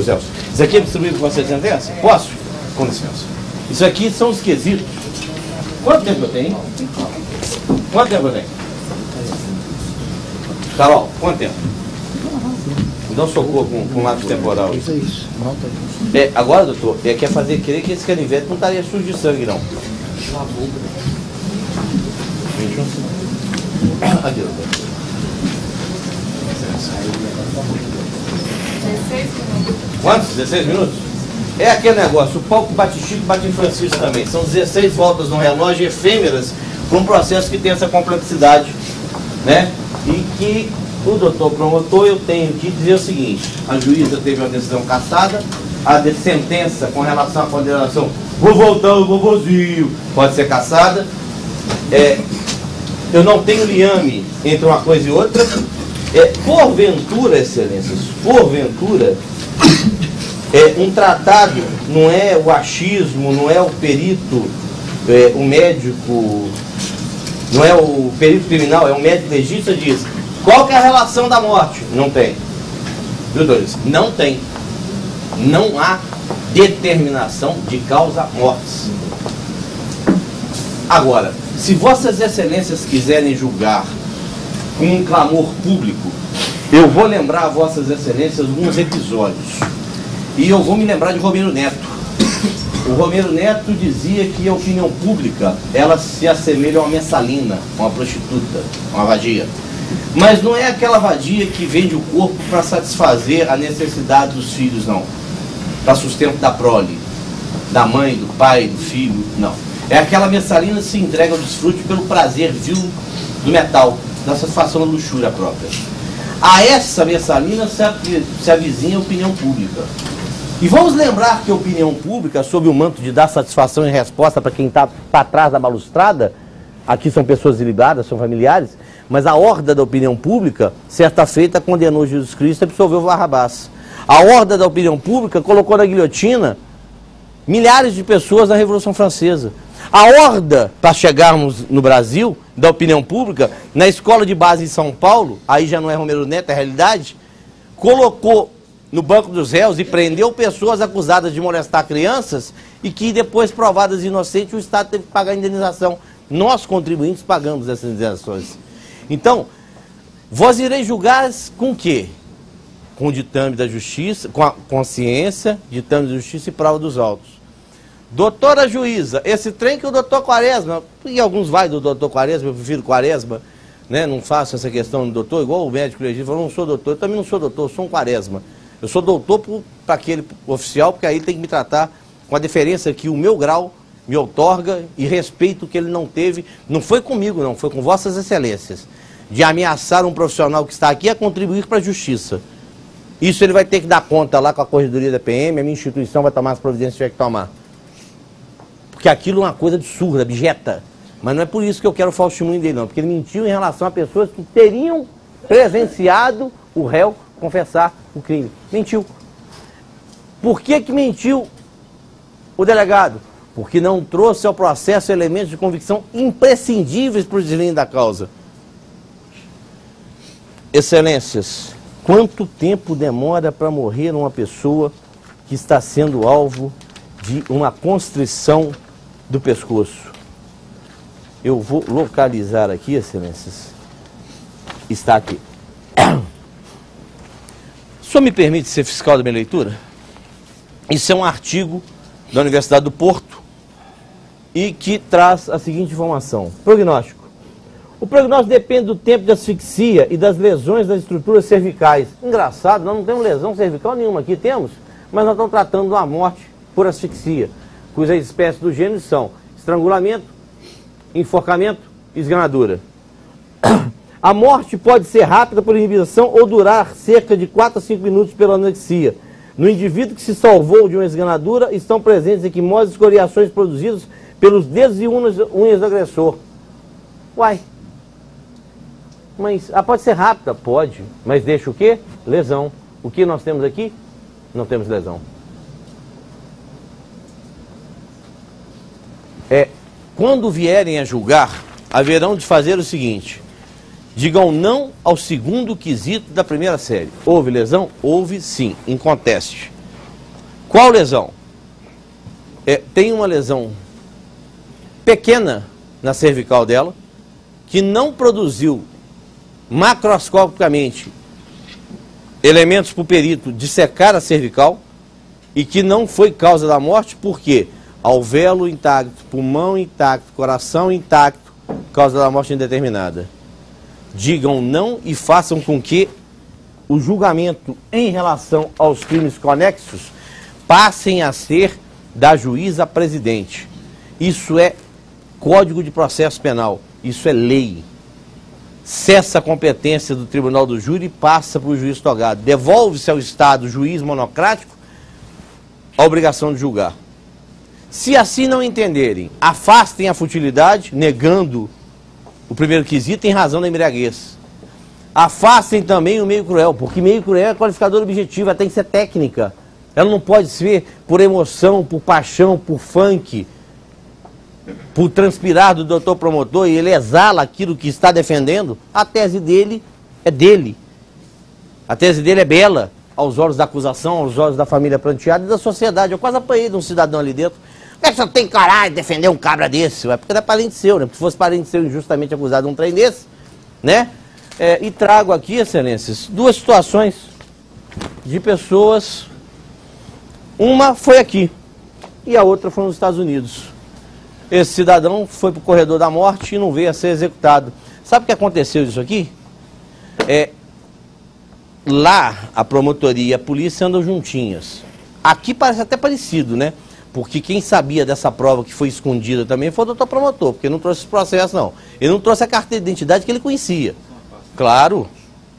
os réus. Isso aqui é distribuir para você de sentença? Posso? Com licença. Isso aqui são os quesitos. Quanto tempo eu tenho? Quanto tempo eu tenho? Carol, quanto tempo? Dá um socorro com lápis temporal. Isso é isso. Agora, doutor, quer fazer crer que esse canivete não estaria sujo de sangue, não. 21. Aqui, doutor. 16 minutos. Quantos? 16 minutos? É aquele negócio, o palco bate Chico, bate em Francisco também. São 16 voltas no relógio efêmeras para um processo que tem essa complexidade, né? E que o doutor promotor, eu tenho que dizer o seguinte: a juíza teve uma decisão cassada, a sentença com relação à condenação, vou voltar o vovozinho, pode ser cassada. Eu não tenho liame entre uma coisa e outra. Porventura, excelências, porventura, um tratado, não é o achismo, não é o perito, o médico, não é o perito criminal, é o médico legista, diz qual que é a relação da morte? Não tem. Doutores, não tem. Não há determinação de causa mortis. Agora, se vossas excelências quiserem julgar com um clamor público, eu vou lembrar a vossas excelências alguns episódios. E eu vou me lembrar de Romero Neto. O Romero Neto dizia que a opinião pública, ela se assemelha a uma mensalina, uma prostituta, uma vadia. Mas não é aquela vadia que vende o corpo para satisfazer a necessidade dos filhos, não. Para sustento da prole, da mãe, do pai, do filho, não. É aquela mensalina que se entrega ao desfrute pelo prazer vil do metal, da satisfação da luxúria própria. A essa mensalina se avizinha a opinião pública. E vamos lembrar que a opinião pública, sob o manto de dar satisfação e resposta para quem está para trás da balustrada, aqui são pessoas ilibadas, são familiares, mas a horda da opinião pública, certa feita, condenou Jesus Cristo e absolveu Barrabás. A horda da opinião pública colocou na guilhotina milhares de pessoas na Revolução Francesa. A horda, para chegarmos no Brasil, da opinião pública, na escola de base em São Paulo, aí já não é Romero Neto, é realidade, colocou no banco dos réus e prendeu pessoas acusadas de molestar crianças e que depois, provadas inocentes, o Estado teve que pagar a indenização. Nós, contribuintes, pagamos essas indenizações. Então, vós ireis julgar com o quê? Com o ditame da justiça, com a consciência, ditame da justiça e prova dos autos. Doutora juíza, esse trem que o doutor Quaresma, e alguns vai do doutor Quaresma, eu prefiro Quaresma, né? Não faço essa questão do doutor, igual o médico legista falou, não sou doutor, eu também não sou doutor, eu sou um Quaresma. Eu sou doutor para aquele oficial, porque aí tem que me tratar com a deferência que o meu grau me outorga e respeito que ele não teve, não foi comigo não, foi com vossas excelências, de ameaçar um profissional que está aqui a contribuir para a justiça. Isso ele vai ter que dar conta lá com a corredoria da PM, a minha instituição vai tomar as providências que tiver que tomar. Porque aquilo é uma coisa absurda, abjeta. Mas não é por isso que eu quero o falso testemunho dele, não. Porque ele mentiu em relação a pessoas que teriam presenciado o réu confessar o crime. Mentiu. Por que que mentiu o delegado? Porque não trouxe ao processo elementos de convicção imprescindíveis para o desvio da causa. Excelências, quanto tempo demora para morrer uma pessoa que está sendo alvo de uma constrição do pescoço? Eu vou localizar aqui, excelências. Está aqui. O senhor me permite ser fiscal da minha leitura? Isso é um artigo da Universidade do Porto e que traz a seguinte informação. Prognóstico. O prognóstico depende do tempo de asfixia e das lesões das estruturas cervicais. Engraçado, nós não temos lesão cervical nenhuma aqui, temos, mas nós estamos tratando de uma morte por asfixia, cujas espécies do gênero são estrangulamento, enforcamento e esganadura. A morte pode ser rápida por inibição ou durar cerca de 4 a 5 minutos pela anoxia. No indivíduo que se salvou de uma esganadura, estão presentes equimoses e escoriações produzidas pelos dedos e unhas do agressor. Uai. Mas pode ser rápida? Pode. Mas deixa o quê? Lesão. O que nós temos aqui? Não temos lesão. Quando vierem a julgar, haverão de fazer o seguinte: digam não ao segundo quesito da primeira série. Houve lesão? Houve sim, inconteste. Qual lesão? Tem uma lesão pequena na cervical dela, que não produziu macroscopicamente elementos para o perito dissecar a cervical e que não foi causa da morte, por quê? Alvéolo intacto, pulmão intacto, coração intacto, causa da morte indeterminada. digam não e façam com que o julgamento em relação aos crimes conexos passem a ser da juíza presidente. Isso é Código de Processo Penal, isso é lei. Cessa a competência do Tribunal do Júri e passa para o juiz togado. Devolve-se ao Estado, juiz monocrático, a obrigação de julgar. Se assim não entenderem, afastem a futilidade, negando o primeiro quesito em razão da embriaguez. Afastem também o meio cruel, porque meio cruel é qualificador objetivo, ela tem que ser técnica. Ela não pode ser por emoção, por paixão, por funk, por transpirar do doutor promotor e ele exala aquilo que está defendendo. A tese dele é dele. A tese dele é bela aos olhos da acusação, aos olhos da família pranteada e da sociedade. Eu quase apanhei de um cidadão ali dentro. Como é que você tem coragem de defender um cabra desse? É porque não é parente seu, né? Se fosse parente seu injustamente acusado de um trem desse, né? E trago aqui, excelências, duas situações de pessoas. Uma foi aqui e a outra foi nos Estados Unidos. Esse cidadão foi para o corredor da morte e não veio a ser executado. Sabe o que aconteceu disso aqui? Lá a promotoria e a polícia andam juntinhas. Aqui parece até parecido, né? Porque quem sabia dessa prova que foi escondida também foi o doutor promotor, porque não trouxe esse processo, não. Ele não trouxe a carteira de identidade que ele conhecia. Claro.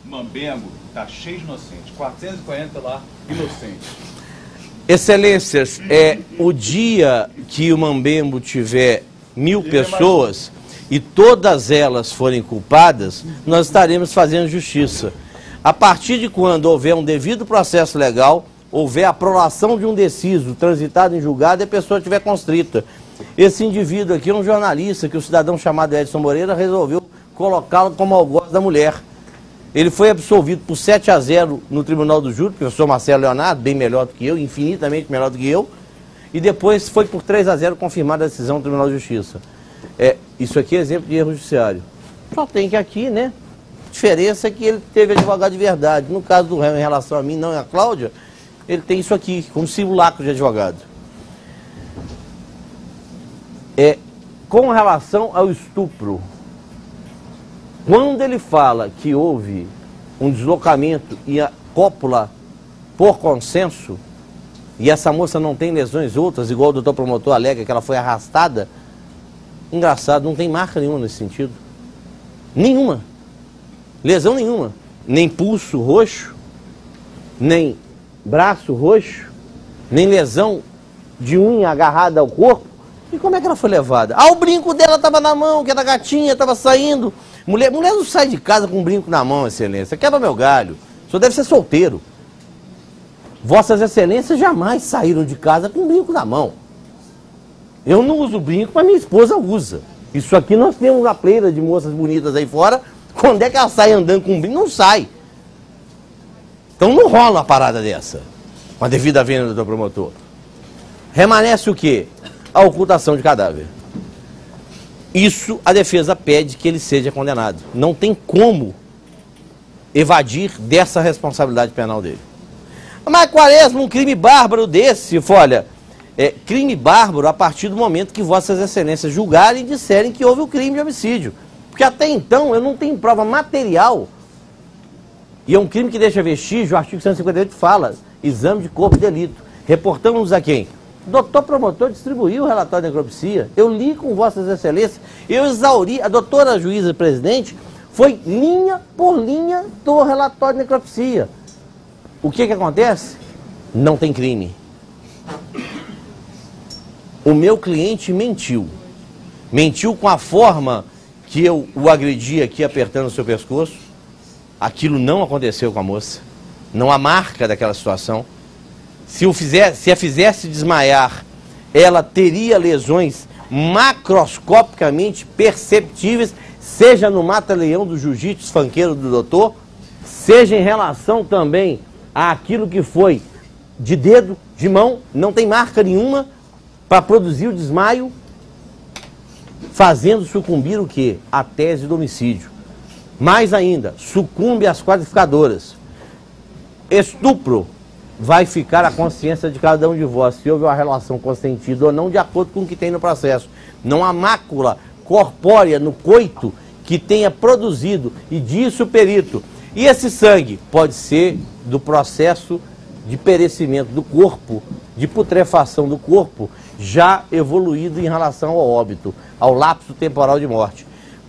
Mambembo está cheio de inocentes, 440 lá, inocentes. Excelências, o dia que o Mambembo tiver 1000 pessoas e todas elas forem culpadas, nós estaremos fazendo justiça. A partir de quando houver um devido processo legal, houver a aprovação de um deciso transitado em julgado e a pessoa estiver constrita. Esse indivíduo aqui é um jornalista que o cidadão chamado Edson Moreira resolveu colocá-lo como algoz da mulher. Ele foi absolvido por 7-0 no Tribunal do Júri, professor Marcelo Leonardo, bem melhor do que eu, infinitamente melhor do que eu, e depois foi por 3-0 confirmada a decisão do Tribunal de Justiça. Isso aqui é exemplo de erro judiciário. Só tem que aqui, né? A diferença é que ele teve advogado de verdade. No caso do réu, em relação a mim, não é a Cláudia, ele tem isso aqui, como simulacro de advogado. Com relação ao estupro, quando ele fala que houve um deslocamento e a cópula por consenso, e essa moça não tem lesões outras, igual o doutor promotor alega que ela foi arrastada, engraçado, não tem marca nenhuma nesse sentido. Nenhuma. Lesão nenhuma. Nem pulso roxo, nem braço roxo, nem lesão de unha agarrada ao corpo. E como é que ela foi levada? O brinco dela estava na mão, que era gatinha, estava saindo. Mulher não sai de casa com um brinco na mão, excelência. Quebra meu galho. O senhor deve ser solteiro. Vossas excelências jamais saíram de casa com um brinco na mão. Eu não uso brinco, mas minha esposa usa. Isso aqui nós temos uma pleira de moças bonitas aí fora. Quando é que ela sai andando com um brinco? Não sai. Então não rola uma parada dessa. Com a devida vênia do doutor promotor. Remanesce o quê? A ocultação de cadáver. Isso a defesa pede que ele seja condenado. Não tem como evadir dessa responsabilidade penal dele. Mas Quaresma, um crime bárbaro desse, olha, crime bárbaro a partir do momento que vossas excelências julgarem e disserem que houve o crime de homicídio. Porque até então eu não tenho prova material. E é um crime que deixa vestígio, o artigo 158 fala, exame de corpo de delito. Reportamos a quem? O doutor promotor distribuiu o relatório de necropsia. Eu li com vossas excelências, eu exauri, a doutora juíza presidente foi linha por linha do relatório de necropsia. O que acontece? Não tem crime. O meu cliente mentiu. Mentiu com a forma que eu o agredi aqui apertando o seu pescoço. Aquilo não aconteceu com a moça. Não há marca daquela situação. Se a fizesse desmaiar, ela teria lesões macroscopicamente perceptíveis, seja no mata-leão do jiu-jitsu fanqueiro do doutor, seja em relação também àquilo que foi de dedo, de mão, não tem marca nenhuma para produzir o desmaio, fazendo sucumbir o quê? A tese do homicídio. Mais ainda, sucumbe às qualificadoras. Estupro. Vai ficar a consciência de cada um de vós, se houve uma relação consentida ou não, de acordo com o que tem no processo. Não há mácula corpórea no coito que tenha produzido, e disse o perito. E esse sangue pode ser do processo de perecimento do corpo, de putrefação do corpo, já evoluído em relação ao óbito, ao lapso temporal de morte.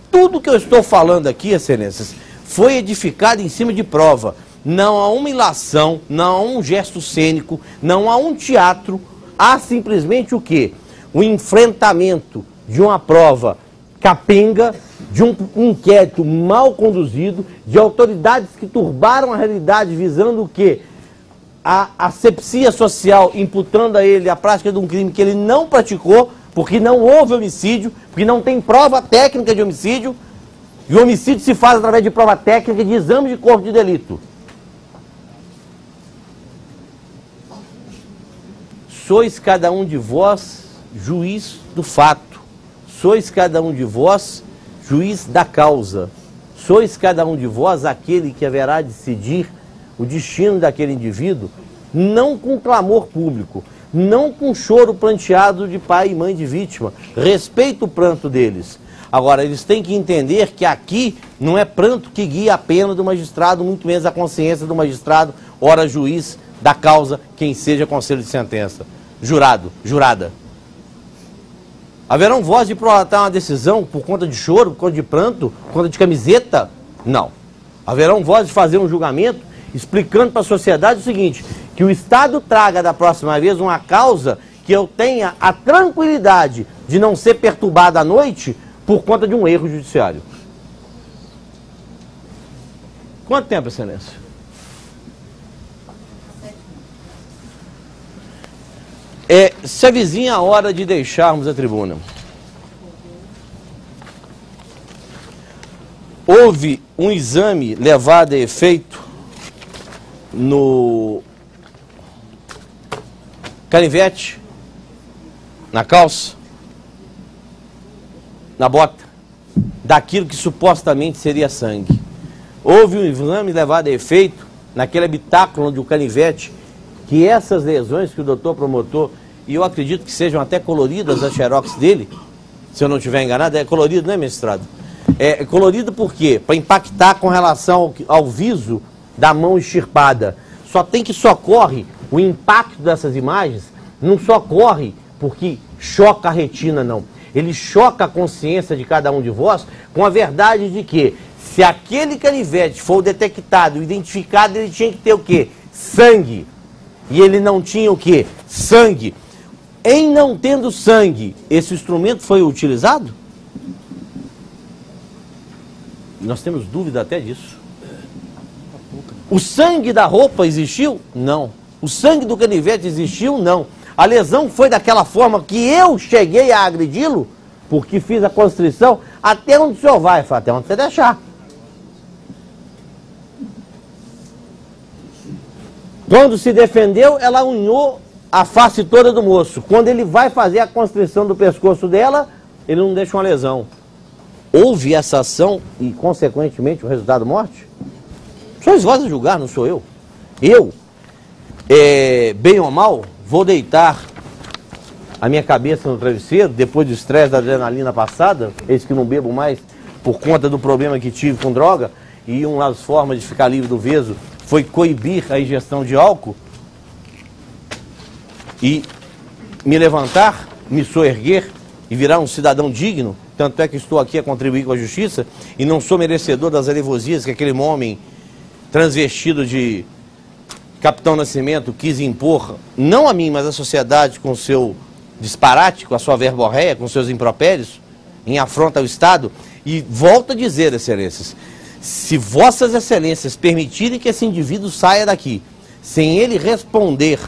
Tudo que eu estou falando aqui, excelências, foi edificado em cima de prova. Não há uma ilação, não há um gesto cênico, não há um teatro, há simplesmente o quê? O enfrentamento de uma prova capenga, de um inquérito mal conduzido, de autoridades que turbaram a realidade visando o quê? A asepsia social, imputando a ele a prática de um crime que ele não praticou, porque não houve homicídio, porque não tem prova técnica de homicídio, e o homicídio se faz através de prova técnica de exame de corpo de delito. Sois cada um de vós juiz do fato, sois cada um de vós juiz da causa, sois cada um de vós aquele que haverá de decidir o destino daquele indivíduo, não com clamor público, não com choro pranteado de pai e mãe de vítima. Respeito o pranto deles. Agora, eles têm que entender que aqui não é pranto que guia a pena do magistrado, muito menos a consciência do magistrado, ora juiz da causa, quem seja conselho de sentença. Jurado, jurada. Haverão voz de prolatar uma decisão por conta de choro, por conta de pranto, por conta de camiseta? Não. Haverão voz de fazer um julgamento explicando para a sociedade o seguinte, que o Estado traga da próxima vez uma causa que eu tenha a tranquilidade de não ser perturbada à noite por conta de um erro judiciário. Quanto tempo, excelência? Se avizinha a hora de deixarmos a tribuna. Houve um exame levado a efeito no canivete, na calça, na bota, daquilo que supostamente seria sangue. Houve um exame levado a efeito naquele habitáculo onde o canivete, que essas lesões que o doutor promotor, e eu acredito que sejam até coloridas as xerox dele, se eu não estiver enganado, é colorido, não é, mestrado? É colorido por quê? Para impactar com relação ao viso da mão extirpada. Só tem que socorre o impacto dessas imagens, não socorre porque choca a retina, não. Ele choca a consciência de cada um de vós com a verdade de que, se aquele canivete for detectado, identificado, ele tinha que ter o quê? Sangue. E ele não tinha o quê? Sangue. Em não tendo sangue, esse instrumento foi utilizado? Nós temos dúvida até disso. O sangue da roupa existiu? Não. O sangue do canivete existiu? Não. A lesão foi daquela forma que eu cheguei a agredi-lo, porque fiz a constrição, até onde o senhor vai? Até onde você deixar. Quando se defendeu, ela unhou a face toda do moço. Quando ele vai fazer a constrição do pescoço dela, ele não deixa uma lesão. Houve essa ação e, consequentemente, o resultado morte? Sois vós a julgar, não sou eu. Eu, bem ou mal, vou deitar a minha cabeça no travesseiro, depois do estresse da adrenalina passada, eis que não bebo mais por conta do problema que tive com droga, e uma das formas de ficar livre do veso foi coibir a ingestão de álcool e me levantar, me soerguer e virar um cidadão digno. Tanto é que estou aqui a contribuir com a justiça e não sou merecedor das alevosias que aquele homem transvestido de Capitão Nascimento quis impor, não a mim, mas à sociedade, com o seu disparate, com a sua verborréia, com seus impropérios, em afronta ao Estado. E volto a dizer, excelências, se vossas excelências permitirem que esse indivíduo saia daqui, sem ele responder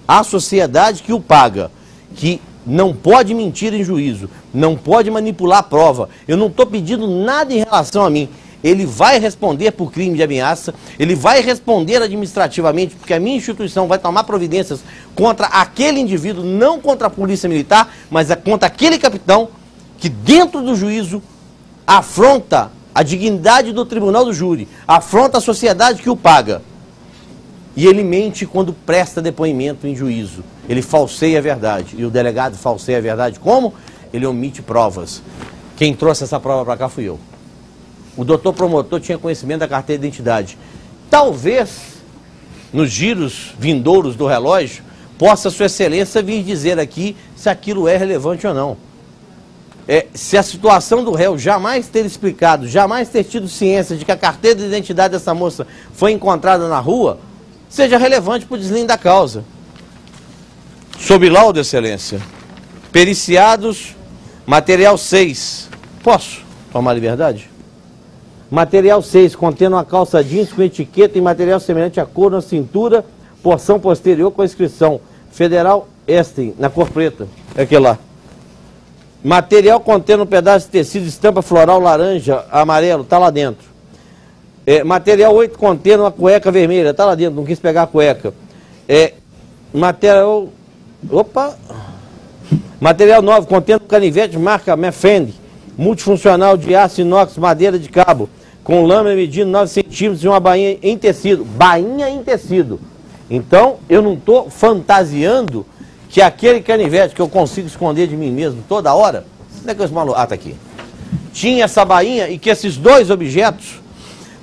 à sociedade que o paga, que não pode mentir em juízo, não pode manipular a prova, eu não estou pedindo nada em relação a mim, ele vai responder por crime de ameaça, ele vai responder administrativamente, porque a minha instituição vai tomar providências contra aquele indivíduo, não contra a polícia militar, mas é contra aquele capitão que dentro do juízo afronta a dignidade do tribunal do júri, afronta a sociedade que o paga. E ele mente quando presta depoimento em juízo. Ele falseia a verdade. E o delegado falseia a verdade como? Ele omite provas. Quem trouxe essa prova para cá fui eu. o doutor promotor tinha conhecimento da carteira de identidade. Talvez, nos giros vindouros do relógio, possa Sua Excelência vir dizer aqui se aquilo é relevante ou não. Se a situação do réu jamais ter explicado, jamais ter tido ciência de que a carteira de identidade dessa moça foi encontrada na rua, seja relevante para o deslinde da causa. Sob laudo, Excelência, periciados, material 6. Posso tomar liberdade? Material 6, contendo uma calça jeans com etiqueta e material semelhante à cor na cintura, porção posterior com a inscrição Federal Esten, na cor preta. É aquele lá. Material contendo um pedaço de tecido, estampa floral laranja, amarelo, está lá dentro. Material 8 contendo uma cueca vermelha, está lá dentro, não quis pegar a cueca. Material... Opa! Material 9 contendo canivete marca Mefend, multifuncional de aço inox, madeira de cabo, com lâmina medindo 9 centímetros e uma bainha em tecido. Bainha em tecido. Então, eu não estou fantasiando que aquele canivete que eu consigo esconder de mim mesmo toda hora, onde é que eu maluco? Ah, tá aqui. Tinha essa bainha e que esses dois objetos,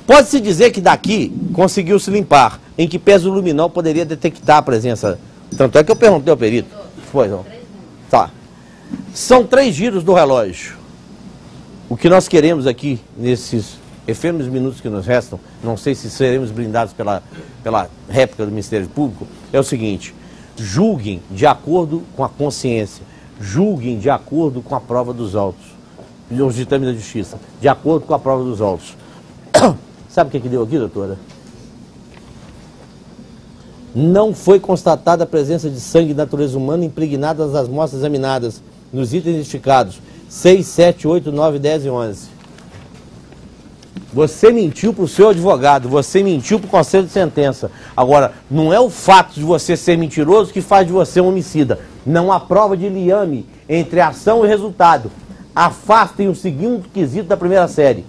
pode-se dizer que daqui conseguiu se limpar, em que peso luminol poderia detectar a presença. Tanto é que eu perguntei ao perito. Pois não. Tá. São 3 giros do relógio. O que nós queremos aqui, nesses efêmeros minutos que nos restam, não sei se seremos blindados pela réplica do Ministério Público, é o seguinte: julguem de acordo com a consciência, julguem de acordo com a prova dos autos, os ditames da justiça, de acordo com a prova dos autos. Sabe o que deu aqui, doutora? Não foi constatada a presença de sangue de natureza humana impregnada nas amostras examinadas, nos itens identificados 6, 7, 8, 9, 10 e 11. Você mentiu para o seu advogado, você mentiu para o conselho de sentença. Agora, não é o fato de você ser mentiroso que faz de você um homicida. Não há prova de liame entre a ação e resultado. Afastem o segundo quesito da primeira série.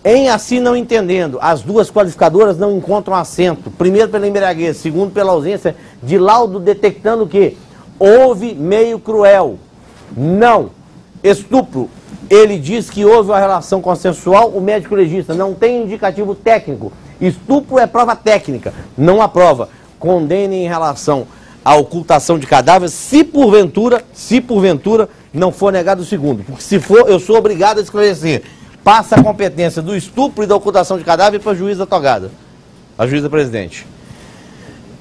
Em assim não entendendo, as duas qualificadoras não encontram assento. Primeiro pela embriaguez, segundo pela ausência de laudo detectando que houve meio cruel. Não. Estupro. Ele diz que houve uma relação consensual, o médico legista não tem indicativo técnico. Estupro é prova técnica, não há prova. Condene em relação à ocultação de cadáveres, se porventura não for negado o segundo. Porque se for, eu sou obrigado a esclarecer. Passa a competência do estupro e da ocultação de cadáver para a juíza togada, a juíza presidente.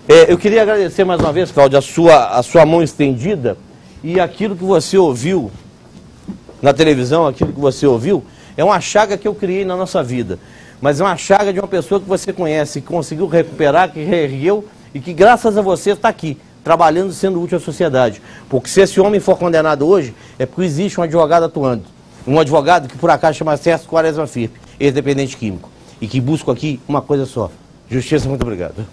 Eu queria agradecer mais uma vez, Cláudio, a sua mão estendida, e aquilo que você ouviu na televisão, aquilo que você ouviu, é uma chaga que eu criei na nossa vida. Mas é uma chaga de uma pessoa que você conhece, que conseguiu recuperar, que reergueu e que graças a você está aqui, trabalhando, sendo útil à sociedade. Porque se esse homem for condenado hoje, é porque existe um advogado atuando. Um advogado que por acaso chama Sérgio Quaresma Firpe, ex-dependente químico. E que busca aqui uma coisa só: justiça. Muito obrigado.